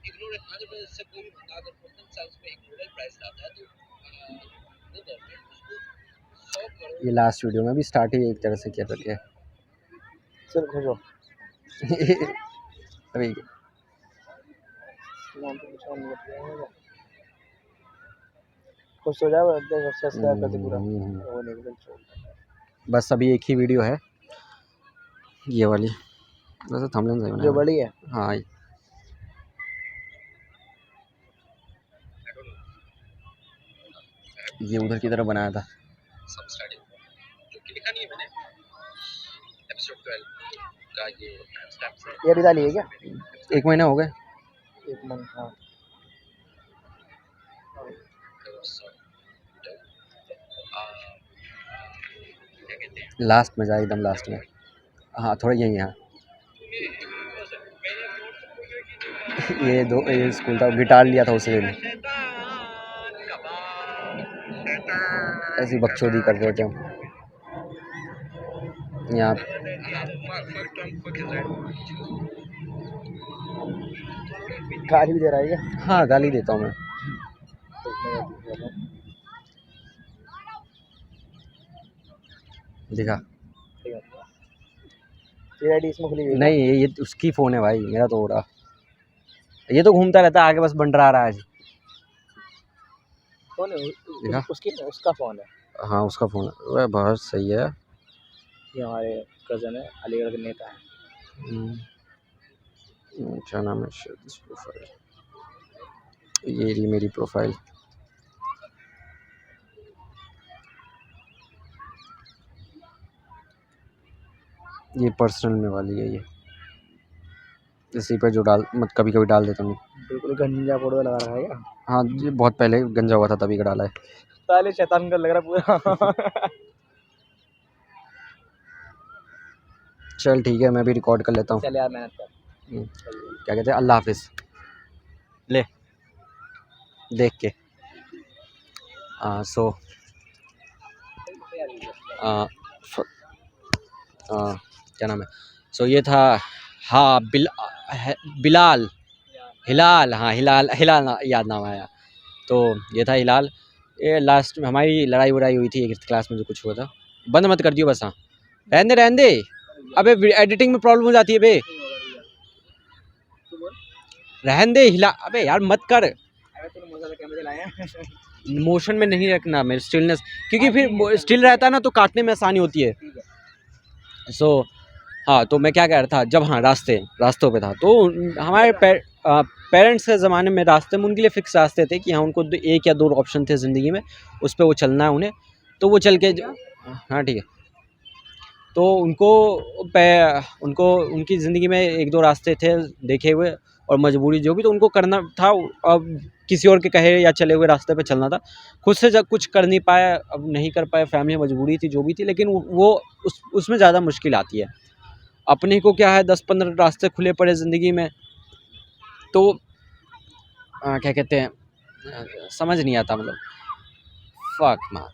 इग्नोर, अगर इससे कोई बंदा अगर पर्सनल साइंस में एक नोबेल प्राइज लाता है तो वो गवर्नमेंट उसको 100 करोड़। ये लास्ट वीडियो में भी स्टार्ट ही एक तरह से किया था क्या? चल खोजो अभी खुश हो जाओ, सब्सक्राइब कर दे पूरा। वो नहीं छोड़। बस अभी एक ही वीडियो है ये वाली, वैसे थंबनेल सही बनाया जो बड़ी है। हाँ, ये उधर की तरफ बनाया था। सब स्टार्टिंग जो कि लिखा नहीं है मैंने, एपिसोड 12 का ये टाइम स्टैम्प ये अभी डाली है क्या? 1 महीना हो गया। 1 मंथ, हाँ। लास्ट में जाए, एकदम लास्ट में। हाँ थोड़ा यही है। ये स्कूल था, गिटार लिया था उस दिन, ऐसी बकचोदी कर रहे थे हम यहाँ। गाली भी दे रहा है क्या? हाँ गाली देता हूँ मैं। देखा तेरी आईडी इसमें खुली हुई है? नहीं, ये उसकी फ़ोन है भाई, मेरा तो हो रहा। ये तो घूमता रहता है आगे, बस बंडरा रहा है आज। कौन है? देखा? उसकी, उसका फ़ोन है। हाँ उसका फ़ोन है। वह बहुत सही है। ये हमारे कज़न है, अलीगढ़ के नेता है। क्या नाम है प्रोफाइल? ये रही मेरी प्रोफाइल। ये पर्सनल में वाली है, ये इसी पे जो डाल मत कभी कभी डाल देता हूँ। बिल्कुल गंजा फोटो लगा रखा है क्या? हाँ ये बहुत पहले गंजा हुआ था तभी का डाला है। साले शैतान का लग रहा पूरा। चल ठीक है, मैं भी रिकॉर्ड कर लेता हूँ। चल यार मेहनत कर। क्या कहते हैं, अल्लाह हाफिज़। ले देख के सो क्या नाम है, सो ये था। हाँ बिलाल, हिलाल, हाँ हिलाल, याद नाम आया। तो ये था हिलाल। ये लास्ट में हमारी लड़ाई वड़ाई हुई थी 8th क्लास में, जो कुछ हुआ था। बंद मत कर दियो बस। हाँ रहने दे। अबे एडिटिंग में प्रॉब्लम हो जाती है बे, रहने दे। हिला अबे यार मत कर, मोशन में नहीं रखना, मेरे स्टिलनेस, क्योंकि फिर स्टिल रहता है ना तो काटने में आसानी होती है। सो हाँ, तो मैं क्या कह रहा था, जब हाँ रास्तों पे था, तो हमारे पेरेंट्स के ज़माने में रास्ते में उनके लिए फिक्स रास्ते थे कि हाँ उनको 1 या 2 ऑप्शन थे ज़िंदगी में, उस पर वो चलना है उन्हें, तो वो चल के हाँ ठीक है। तो उनको उनकी ज़िंदगी में 1-2 रास्ते थे देखे हुए, और मजबूरी जो भी, तो उनको करना था। अब किसी और के कहे या चले हुए रास्ते पे चलना था, खुद से जब कुछ कर नहीं पाया, अब नहीं कर पाए, फैमिली मजबूरी थी जो भी थी, लेकिन वो उसमें ज़्यादा मुश्किल आती है। अपने को क्या है 10-15 रास्ते खुले पड़े ज़िंदगी में, तो क्या कहते हैं, समझ नहीं आता, मतलब फक मार।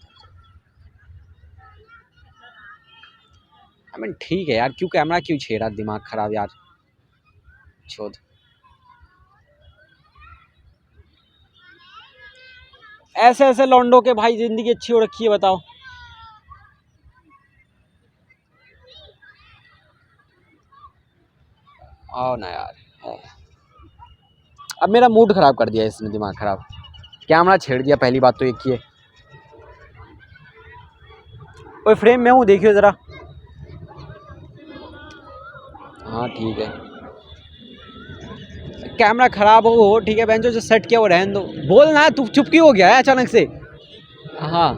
आई मीन ठीक है यार, क्यों कैमरा क्यों छेड़ा, दिमाग खराब यार, छोड़। ऐसे लौंडों के भाई जिंदगी अच्छी हो रखी है, बताओ। आओ ना यार, अब मेरा मूड खराब कर दिया इसने, दिमाग खराब, कैमरा छेड़ दिया, पहली बात तो एक ही है। कोई फ्रेम में हूँ, देखियो जरा। हाँ ठीक है, कैमरा खराब हो ठीक है, बहन जो सेट किया वो रहने दो। बोल ना, तू चुप क्यों हो गया है अचानक से? हाँ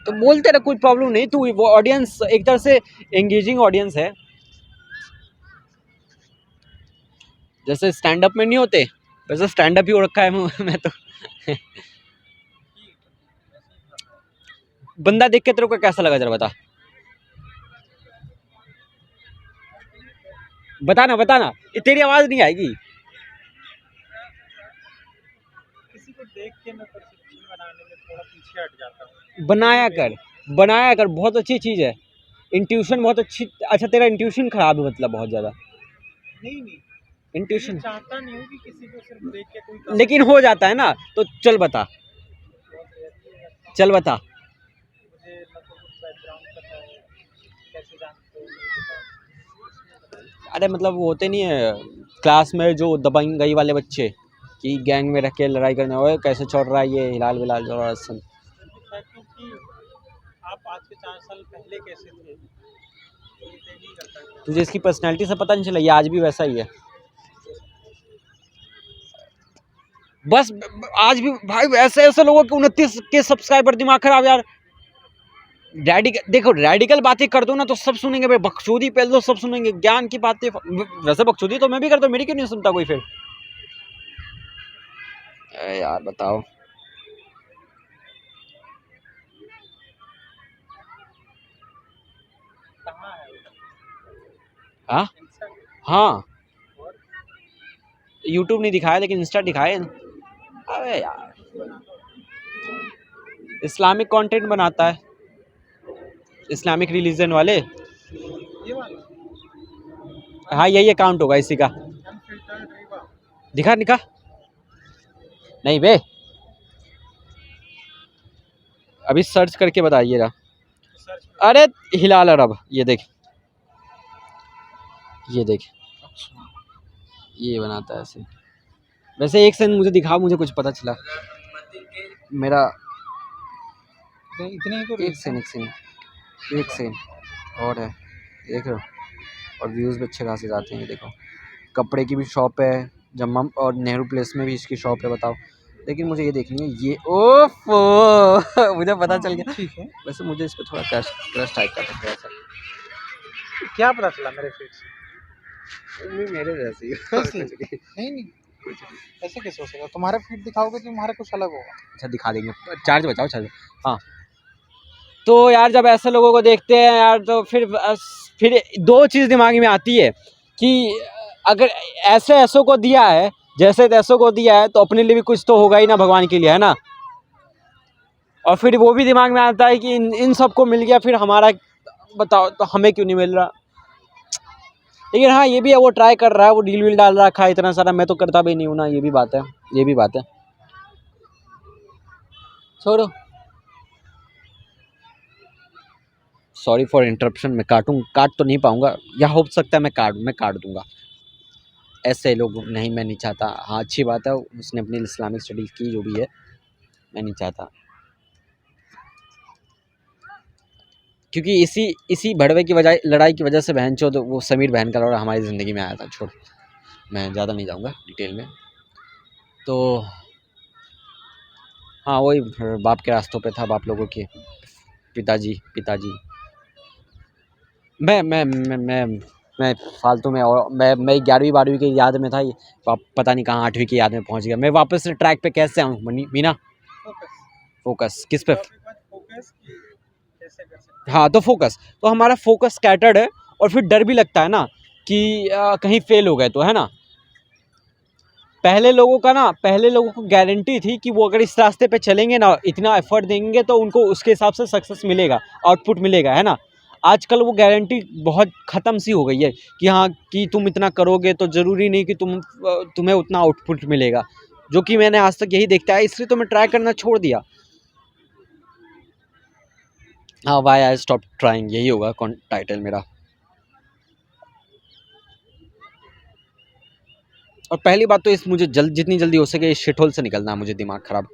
तो बोलते रहे, कोई प्रॉब्लम नहीं। तू वो ऑडियंस एक तरह से एंगेजिंग ऑडियंस है, जैसे स्टैंड अप में नहीं होते वैसे स्टैंड अप ही हो रखा है मैं तो। बंदा देख के तेरे को कैसा लगा जरा बता, बताना बताना, ये तेरी आवाज नहीं आएगी। किसी को देख के मैं परसेप्शन बनाने में थोड़ा पीछे हट जाता हूँ। बनाया कर, बनाया कर, बहुत अच्छी चीज है। इंट्यूशन बहुत अच्छी। अच्छा तेरा इंट्यूशन खराब है मतलब बहुत ज्यादा। नहीं नहीं, मैं इंट्यूशन चाहता नहीं हूँ कि किसी को सिर्फ देख के कोई लेकिन हो जाता है ना, तो चल बता, चल बता। मुझे ना तो कुछ बैकग्राउंड पता है, कैसे जानते हो नहीं पता। अरे मतलब वो होते नहीं है क्लास में जो दबंग गई वाले बच्चे कि गैंग में रख के लड़ाई करने, ओए कैसे छोड़ रहा है ये हिलाल विलाल जो सन। क्योंकि आप आज से 4 साल पहले कैसे थे ये तय नहीं करता है। तुझे इसकी पर्सनैलिटी से पता नहीं चला, ये आज भी वैसा ही है बस। आज भी भाई ऐसे ऐसे लोगों के 29 के सब्सक्राइबर, दिमाग खराब यार। रेडिकल देखो, रेडिकल बातें कर दो ना तो सब सुनेंगे भाई, बकचोदी पहल दो सब सुनेंगे, ज्ञान की बातें। वैसे बकचोदी तो मैं भी करता हूँ, मेरी क्यों नहीं सुनता कोई फिर। अरे यार बताओ। कहाँ है हाँ इंस्टा? हाँ, और यूट्यूब नहीं दिखाया लेकिन इंस्टा दिखाए। अरे यार इस्लामिक कंटेंट बनाता है, इस्लामिक रिलीजन वाले। ये वाला हाँ यही अकाउंट होगा इसी का। अनफिल्टर्ड रीवा। दिखा दिखा, नहीं बे, अभी सर्च करके बताइएगा। सर्च अरे हिलाल अरब, ये देख, ये देख, अच्छा ये बनाता है ऐसे। वैसे एक सेकंड मुझे दिखा, मुझे कुछ पता चला मेरा। इतने ही तो एक सेकंड एक सेकंड एक सेकंड, और है देख रहे हो, और व्यूज़ भी अच्छे खासे जाते हैं। ये देखो, कपड़े की भी शॉप है जम्मा, और नेहरू प्लेस में भी इसकी शॉप है, बताओ। लेकिन मुझे ये देखनी है ये, ओफो मुझे पता चल गया। ठीक है। वैसे मुझे इस पर थोड़ा क्रश क्रश टाइप का था थोड़ा सा। क्या पता चला मेरे फेस से? मेरे जैसी कैसे? नहीं नहीं, ऐसे कैसे हो सकेगा? तुम्हारा फीड दिखाओगे तो तुम्हारा कुछ अलग होगा। अच्छा दिखा देंगे, चार्ज बचाओ चार्ज। हाँ तो यार जब ऐसे लोगों को देखते हैं यार तो फिर दो चीज़ दिमाग में आती है कि अगर ऐसे ऐसों को दिया है, जैसे तैसों को दिया है, तो अपने लिए भी कुछ तो होगा ही ना भगवान के लिए, है ना। और फिर वो भी दिमाग में आता है कि इन सबको मिल गया, फिर हमारा बताओ तो हमें क्यों नहीं मिल रहा। लेकिन हाँ ये भी है, वो ट्राई कर रहा है, वो डील वील डाल रखा है इतना सारा, मैं तो करता भी नहीं हूँ ना, ये भी बात है, ये भी बात है। छोड़ो, सॉरी फॉर इंटरप्शन। मैं काट तो नहीं पाऊंगा, या हो सकता है मैं काट दूंगा। ऐसे लोग नहीं, मैं नहीं चाहता। हाँ अच्छी बात है, उसने अपनी इस्लामिक स्टडीज़ की जो भी है, मैं नहीं चाहता। क्योंकि इसी इसी भड़वे की वजह, लड़ाई की वजह से बहनचोद वो समीर बहन का लौड़ा हमारी ज़िंदगी में आया था। छोड़, मैं ज़्यादा नहीं जाऊँगा डिटेल में। तो हाँ वही बाप के रास्तों पे था, बाप लोगों के पिताजी पिताजी। मैं फालतू में, और मैं 11वीं 12वीं की याद में था, ये पता नहीं कहाँ 8वीं की याद में पहुँच गया। मैं वापस से ट्रैक पे कैसे आऊँ मीना। फोकस फोकस किस पे? फोकस की कैसे कर सकते हाँ तो फोकस, तो हमारा फोकस स्कैटर्ड है, और फिर डर भी लगता है ना कि कहीं फेल हो गए तो, है ना। पहले लोगों को गारंटी थी कि वो अगर इस रास्ते पे चलेंगे ना, इतना एफर्ट देंगे तो उनको उसके हिसाब से सक्सेस मिलेगा, आउटपुट मिलेगा, है ना। आजकल वो गारंटी बहुत ख़त्म सी हो गई है कि हाँ कि तुम इतना करोगे तो ज़रूरी नहीं कि तुम्हें उतना आउटपुट मिलेगा, जो कि मैंने आज तक यही देखता है, इसलिए तो मैं ट्राई करना छोड़ दिया। हाँ वाई आई स्टॉप ट्राइंग, यही होगा टाइटल मेरा। और पहली बात तो इस मुझे जितनी जल्दी हो सके इस शिटहोल से निकलना है, मुझे दिमाग खराब।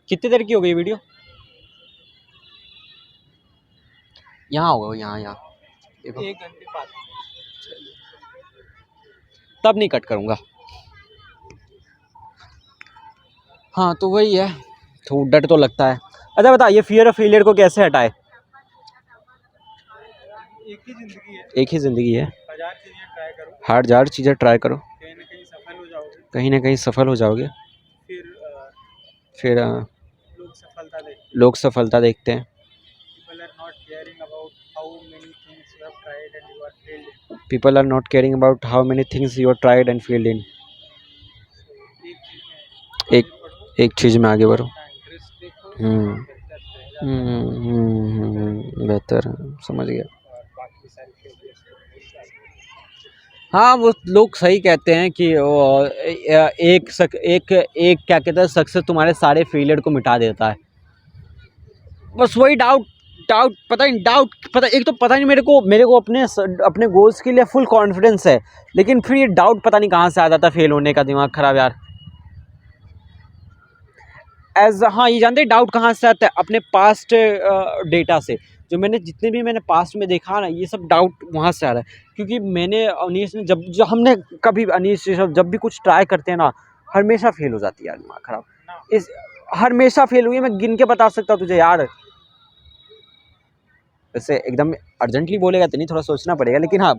कितनी देर की हो गई वीडियो? यहाँ होगा, यहाँ देखो, 1 घंटे 5 तब नहीं कट करूँगा। हाँ तो वही है, तो डर तो लगता है। अच्छा बता, ये फियर ऑफ फेलियर को कैसे हटाए? एक ही ज़िंदगी है, एक ही ज़िंदगी है, 1000 चीज़ें ट्राई करो, हजार चीज़ें ट्राई करो, कहीं न कहीं सफल हो जाओगे। कहीं ना कहीं सफल हो जाओगे। फिर फिर लोग सफलता देखते हैं। लोग सफलता देखते हैं। People are not caring about how many things you have tried and you are failed in. People are not caring about how many things you are tried and failed in. So, एक चीज़ में एक आगे बढ़ो, एक चीज़ में आगे बढ़ो। अपना इंटरेस्ट देखो, हम्म बेहतर रह जाता है बेहतर, समझ गया। और बाकी सारी फेलियर्स को मिस जाती है। हाँ वो लोग सही कहते हैं कि एक क्या कहते हैं, सक्सेस तुम्हारे सारे फेलियर को मिटा देता है। बस वही डाउट डाउट पता नहीं, डाउट पता, एक तो पता नहीं, मेरे को अपने गोल्स के लिए फुल कॉन्फिडेंस है, लेकिन फिर ये डाउट पता नहीं कहाँ से आ जाता है, फेल होने का दिमाग खराब यार। हाँ ये जानते हैं डाउट कहाँ से आता है? अपने पास्ट डेटा से, जो जितने भी मैंने पास्ट में देखा ना, ये सब डाउट वहाँ से आ रहा है। क्योंकि मैंने अनीश ने जब हमने कभी अनीश जब भी कुछ ट्राई करते हैं ना, हमेशा फेल हो जाती है यार, दिमाग खराब। इस हमेशा फेल हुई है, मैं गिन के बता सकता हूँ तुझे यार। वैसे एकदम अर्जेंटली बोलेगा तो नहीं, थोड़ा सोचना पड़ेगा, लेकिन हाँ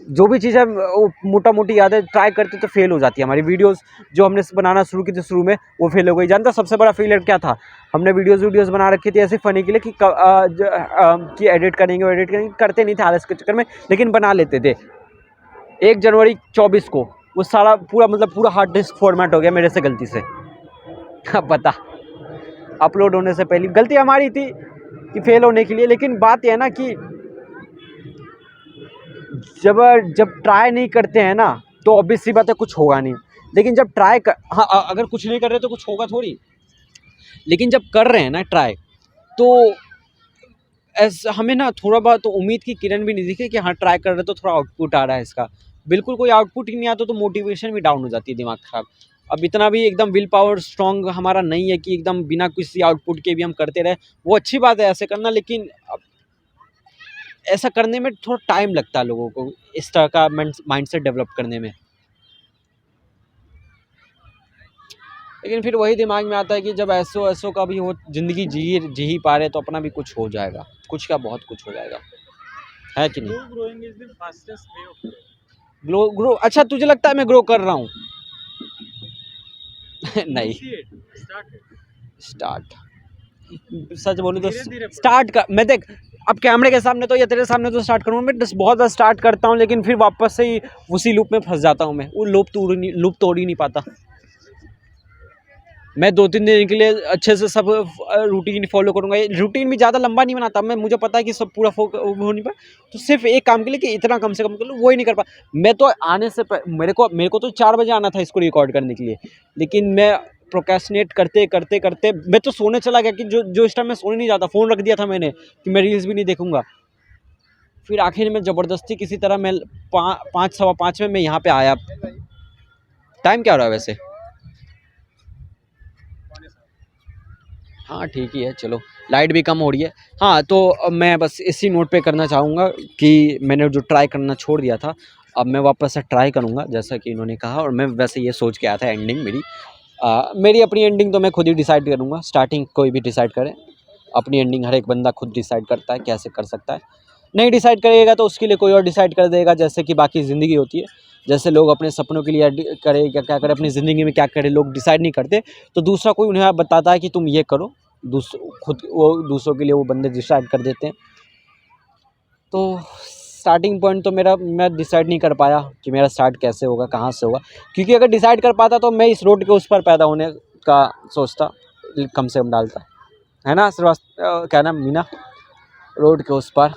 जो भी चीज़ है वो मोटा मोटी याद है, ट्राई करते तो फेल हो जाती है। हमारी वीडियोस जो हमने बनाना शुरू की थी शुरू में, वो फेल हो गई। जानता सबसे बड़ा फेलियर क्या था? हमने वीडियोस बना रखी थी ऐसे फ़नी के लिए कि एडिट करेंगे, करते नहीं थे आलस के चक्कर में, लेकिन बना लेते थे। 1 जनवरी 24 को वो सारा पूरा हार्ड डिस्क फॉर्मेट हो गया मेरे से गलती से। अब बता, अपलोड होने से पहले गलती हमारी थी कि फेल होने के लिए, लेकिन बात यह है ना कि जब ट्राई नहीं करते हैं ना, तो ऑब्वियस सी बात है कुछ होगा नहीं। लेकिन जब हाँ अगर कुछ नहीं कर रहे तो कुछ होगा थोड़ी, लेकिन जब कर रहे हैं ना ट्राई, तो हमें ना थोड़ा बहुत तो उम्मीद की किरण भी नहीं दिखे कि हाँ ट्राई कर रहे तो थोड़ा आउटपुट आ रहा है इसका। बिल्कुल कोई आउटपुट ही नहीं आता तो मोटिवेशन भी डाउन हो जाती है, दिमाग खराब। अब इतना भी एकदम विल पावर स्ट्रॉन्ग हमारा नहीं है कि एकदम बिना किसी आउटपुट के भी हम करते रहे। वो अच्छी बात है ऐसे करना, लेकिन ऐसा करने में थोड़ा टाइम लगता है लोगों को, इस तरह का माइंडसेट डेवलप करने में। लेकिन फिर वही दिमाग में आता है कि जब ऐसो का भी हो, ज़िंदगी जी ही पा रहे तो अपना भी कुछ हो जाएगा, कुछ क्या बहुत कुछ हो जाएगा, है कि नहीं? Growing is the fastest way of grow अच्छा तुझे लगता है मैं ग्रो कर रहा हूँ? नहीं, स्टार्ट सच बोलूँ तो धीरे-धीरे स्टार्ट कर, मैं देख अब कैमरे के सामने तो या तेरे सामने तो स्टार्ट करूँगा मैं, बहुत बार स्टार्ट करता हूँ, लेकिन फिर वापस से ही उसी लूप में फंस जाता हूँ मैं। वो लूप तोड़ ही नहीं पाता मैं। 2-3 दिन के लिए अच्छे से सब रूटीन फॉलो करूँगा। रूटीन भी ज़्यादा लंबा नहीं बनाता मैं, मुझे पता है कि सब पूरा हो नहीं पाए, तो सिर्फ एक काम के लिए कि इतना कम से कम कर लूँ, वो ही नहीं कर पा। मैं तो आने से मेरे को तो 4 बजे आना था इसको रिकॉर्ड करने के लिए, लेकिन मैं प्रोक्रेस्टिनेट करते मैं तो सोने चला गया कि जो इस टाइम मैं सोने नहीं जाता, फ़ोन रख दिया था मैंने कि मैं रील्स भी नहीं देखूँगा। फिर आखिर में ज़बरदस्ती किसी तरह मैं 5 सवा 5 में मैं यहाँ पे आया। टाइम क्या हो रहा है वैसे? हाँ ठीक ही है, चलो लाइट भी कम हो रही है। हाँ तो मैं बस इसी नोट पे करना चाहूँगा कि मैंने जो ट्राई करना छोड़ दिया था, अब मैं वापस से ट्राई करूँगा जैसा कि इन्होंने कहा। और मैं वैसे ये सोच के आया था एंडिंग मेरी अपनी एंडिंग तो मैं खुद ही डिसाइड करूँगा। स्टार्टिंग कोई भी डिसाइड करे, अपनी एंडिंग हर एक बंदा खुद डिसाइड करता है कैसे कर सकता है। नहीं डिसाइड करेगा तो उसके लिए कोई और डिसाइड कर देगा, जैसे कि बाकी ज़िंदगी होती है। जैसे लोग अपने सपनों के लिए करे क्या करे, अपनी ज़िंदगी में क्या करे, लोग डिसाइड नहीं करते, तो दूसरा कोई उन्हें बताता है कि तुम ये करो। दूसरों के लिए वो बंदे डिसाइड कर देते हैं। तो स्टार्टिंग पॉइंट तो मैं डिसाइड नहीं कर पाया कि मेरा स्टार्ट कैसे होगा, कहाँ से होगा, क्योंकि अगर डिसाइड कर पाता तो मैं इस रोड के उस पर पैदा होने का सोचता, कम से कम डालता, है ना क्या नाम मीना, रोड के उस पर।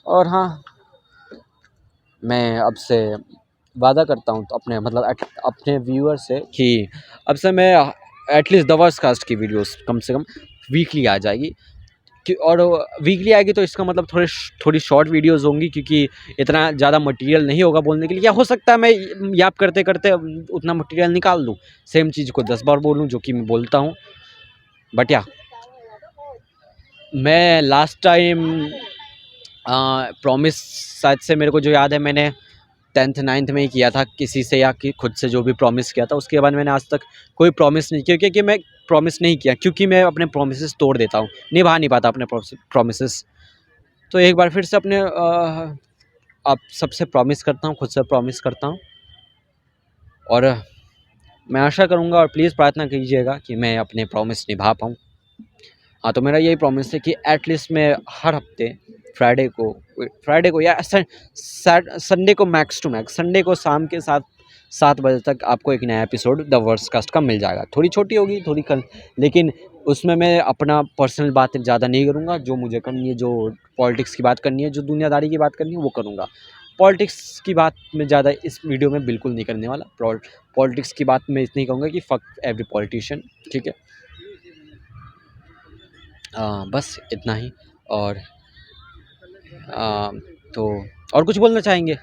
और हाँ मैं अब से वादा करता हूँ तो अपने व्यूअर से कि अब से मैं एटलीस्ट द वर्स्ट कास्ट की वीडियोस कम से कम वीकली आ जाएगी। और वीकली आएगी तो इसका मतलब थोड़ी शॉर्ट वीडियोस होंगी, क्योंकि इतना ज़्यादा मटेरियल नहीं होगा बोलने के लिए। या हो सकता है मैं याद करते करते उतना मटेरियल निकाल दूँ, सेम चीज़ को 10 बार बोलूँ, जो कि मैं बोलता हूँ। बट या मैं लास्ट टाइम प्रॉमिस शायद से मेरे को जो याद है, मैंने 10th 9th में ही किया था किसी से, या कि खुद से जो भी प्रॉमिस किया था। उसके बाद मैंने आज तक कोई प्रॉमिस नहीं किया, क्योंकि मैं प्रॉमिस नहीं किया, क्योंकि मैं अपने प्रॉमिसेस तोड़ देता हूँ, निभा नहीं पाता अपने प्रॉमिसेस। तो एक बार फिर से अपने आप सबसे प्रॉमिस करता हूँ, खुद से प्रॉमिस करता हूँ, और मैं आशा करूँगा और प्लीज़ प्रार्थना कीजिएगा कि मैं अपने प्रॉमिस निभा पाऊँ। हाँ, तो मेरा यही प्रॉमिस है कि एटलीस्ट मैं हर हफ्ते फ्राइडे को या संडे को, मैक्स टू मैक्स संडे को शाम के 7 बजे तक आपको एक नया एपिसोड द वर्स्ट कास्ट का मिल जाएगा। थोड़ी छोटी होगी, थोड़ी कल, लेकिन उसमें मैं अपना पर्सनल बातें ज़्यादा नहीं करूँगा। जो मुझे करनी है, जो पॉलिटिक्स की बात करनी है, जो दुनियादारी की बात करनी है, वो करूँगा। पॉलिटिक्स की बात मैं ज़्यादा इस वीडियो में बिल्कुल नहीं करने वाला। पॉलिटिक्स की बात मैं इतनी कहूँगा कि फक एवरी पॉलिटिशियन, ठीक है। बस इतना ही। और तो और कुछ बोलना चाहेंगे?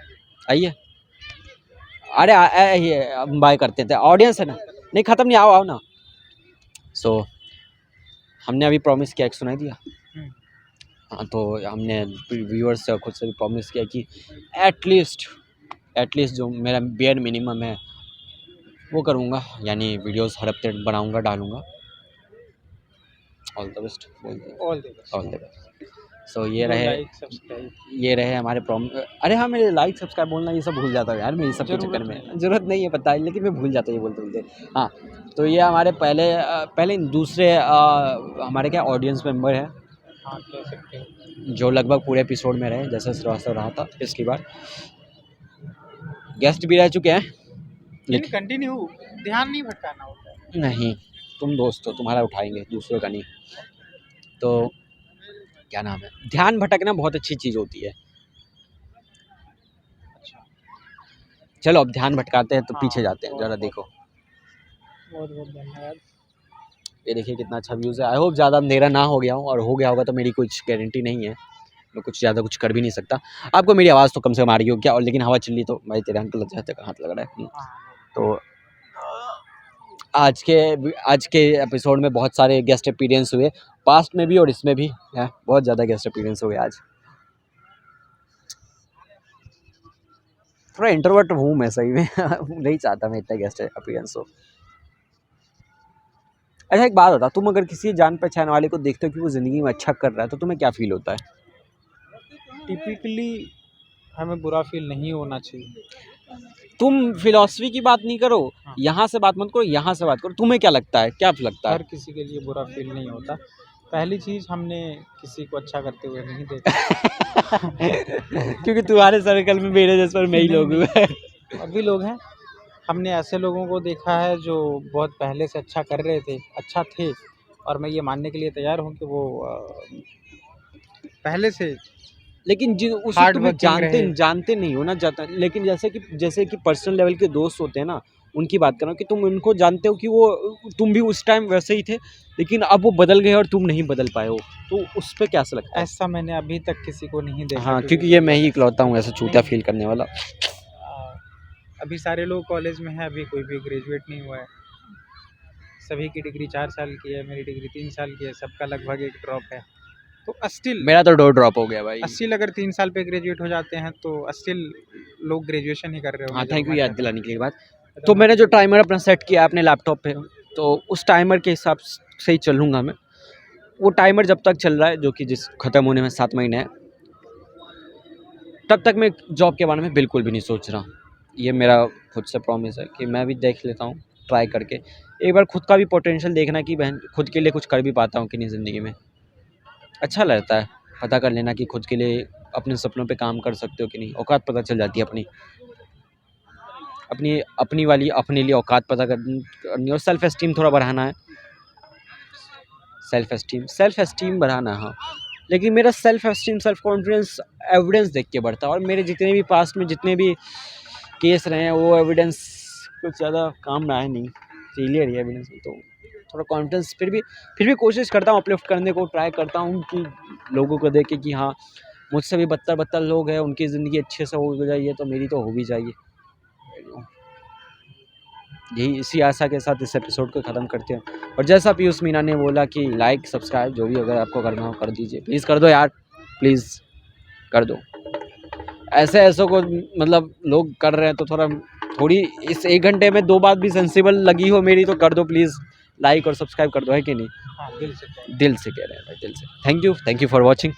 आइए। अरे ये हम बाय करते थे, ऑडियंस है ना, नहीं ख़त्म नहीं, आओ ना। सो हमने अभी प्रॉमिस किया, एक सुनाई दिया। हाँ, तो हमने व्यूअर्स से खुद से भी प्रॉमिस किया कि एटलीस्ट जो मेरा बेयर मिनिमम है वो करूँगा, यानी वीडियोस हर हफ्ते बनाऊँगा, डालूँगा। ऑल द बेस्ट बोलते हैं। All the best. All the best. So ये लाइक सब्सक्राइब रहे हमारे अरे हाँ, मैं लाइक सब्सक्राइब बोलना ये सब भूल जाता हूँ यार, मैं ये सब के चक्कर में। ज़रूरत नहीं है, पता है, लेकिन मैं भूल जाता हूँ ये बोलते। हाँ, तो ये हमारे पहले दूसरे हमारे क्या ऑडियंस मेंबर है, हाँ कह सकते हो। जो लगभग पूरे एपिसोड में रहे, जैसे श्रीवास्तव रहा था, इसकी बार गेस्ट भी रह चुके हैं, लेकिन कंटिन्यू ध्यान नहीं भटकाना होता है। नहीं, तुम दोस्त हो, तुम्हारा उठाएंगे, दूसरों का नहीं। तो क्या नाम है, ध्यान भटकना बहुत अच्छी चीज़ होती है। अच्छा, चलो अब ध्यान भटकाते हैं तो हाँ, पीछे जाते हैं, बहुत ज़रा बहुत देखो। बहुत बहुत धन्यवाद। ये देखिए कितना अच्छा व्यूज़ है। आई होप ज़्यादा अंधेरा ना हो गया हो, और हो गया होगा तो मेरी कुछ गारंटी नहीं है, मैं कुछ ज़्यादा कुछ कर भी नहीं सकता। आपको मेरी आवाज़ तो कम से कम आ रही हो क्या, और लेकिन हवा चल रही तो भाई तेरे अंकल लग जाते, हाथ लग रहा है। हाँ, तो आज के एपिसोड में बहुत सारे गेस्ट अपीयरेंस हुए, पास्ट में भी और इसमें भी है, बहुत ज़्यादा गेस्ट अपीयरेंस हुए आज। थोड़ा इंट्रोवर्ट हूँ मैं सही में नहीं चाहता मैं इतना गेस्ट अपीयरेंस हो। अच्छा, एक बात बता, तुम अगर किसी जान पहचान वाले को देखते हो कि वो ज़िंदगी में अच्छा कर रहा है, तो तुम्हें क्या फील होता है? टिपिकली हमें बुरा फील नहीं होना चाहिए। तुम फिलॉसफी की बात नहीं करो, हाँ। यहाँ से बात मत करो, यहाँ से बात करो। तुम्हें क्या लगता है, क्या लगता है? हर किसी के लिए बुरा फील नहीं होता। पहली चीज़, हमने किसी को अच्छा करते हुए नहीं देखा। क्योंकि तुम्हारे सर्कल में मेरे जैसे मैं ही लोग हुए। और भी लोग हैं, हमने ऐसे लोगों को देखा है जो बहुत पहले से अच्छा कर रहे थे, अच्छा थे, और मैं ये मानने के लिए तैयार हूँ कि वो पहले से लेकिन जिन उसे हार्ड तुम्हें वर्किंग रहे। जानते नहीं हो ना जाता, लेकिन जैसे कि पर्सनल लेवल के दोस्त होते हैं ना, उनकी बात कर रहा हूँ कि तुम उनको जानते हो कि वो तुम भी उस टाइम वैसे ही थे, लेकिन अब वो बदल गए और तुम नहीं बदल पाए हो, तो उस पे कैसा लगता है? ऐसा मैंने अभी तक किसी को नहीं देखा। हाँ, क्योंकि ये मैं ही इकलौता हूँ ऐसा चूतिया फील करने वाला। अभी सारे लोग कॉलेज में हैं, अभी कोई भी ग्रेजुएट नहीं हुआ है। सभी की डिग्री 4 साल की है, मेरी डिग्री 3 साल की है, सबका लगभग एक ड्रॉप है। तो स्टिल मेरा तो 2 ड्रॉप हो गया भाई। स्टिल अगर 3 साल पे ग्रेजुएट हो जाते हैं तो स्टिल लोग ग्रेजुएशन ही कर रहे हाँ, होंगे। थैंक यू याद दिलाने के लिए बात। तो मैंने जो टाइमर अपना सेट किया अपने लैपटॉप पे, तो उस टाइमर के हिसाब से ही चलूँगा मैं। वो टाइमर जब तक चल रहा है, जो कि जिस ख़त्म होने में 7 महीने हैं, तब तक मैं जॉब के बारे में बिल्कुल भी नहीं सोच रहा। ये मेरा खुद से प्रॉमिस है कि मैं भी देख लेता हूँ ट्राई करके। एक बार खुद का भी पोटेंशियल देखना कि बहन खुद के लिए कुछ कर भी पाता हूँ कि नहीं ज़िंदगी में। अच्छा लगता है पता कर लेना कि खुद के लिए अपने सपनों पे काम कर सकते हो कि नहीं, औकात पता चल जाती है अपनी वाली, अपने लिए औकात पता करनी, और सेल्फ एस्टीम थोड़ा बढ़ाना है। सेल्फ एस्टीम बढ़ाना, हाँ। लेकिन मेरा self esteem, self confidence evidence देख के बढ़ता है, और मेरे जितने भी पास्ट में जितने भी केस रहे हैं वो एविडेंस कुछ ज़्यादा काम में आया नहीं, फेलियर ही एविडेंस में। तो थोड़ा कॉन्फिडेंस फिर भी कोशिश करता हूँ अपलिफ्ट करने को, ट्राई करता हूँ कि लोगों को देखे कि हाँ मुझसे भी बदतर लोग हैं, उनकी ज़िंदगी अच्छे से हो जाइए तो मेरी तो हो भी जाइए। यही इसी आशा के साथ इस एपिसोड को ख़त्म करते हैं। और जैसा पीयूष मीना ने बोला कि लाइक सब्सक्राइब जो भी अगर आपको करना हो कर दीजिए, प्लीज़ कर दो यार, प्लीज़ कर दो। ऐसों को मतलब लोग कर रहे हैं तो थोड़ी इस 1 घंटे में 2 बात भी सेंसिबल लगी हो मेरी तो कर दो प्लीज़, लाइक और सब्सक्राइब कर दो, है कि नहीं? हाँ, दिल से कह रहे हैं। दिल से कह रहे हैं भाई, दिल से। Thank you for watching.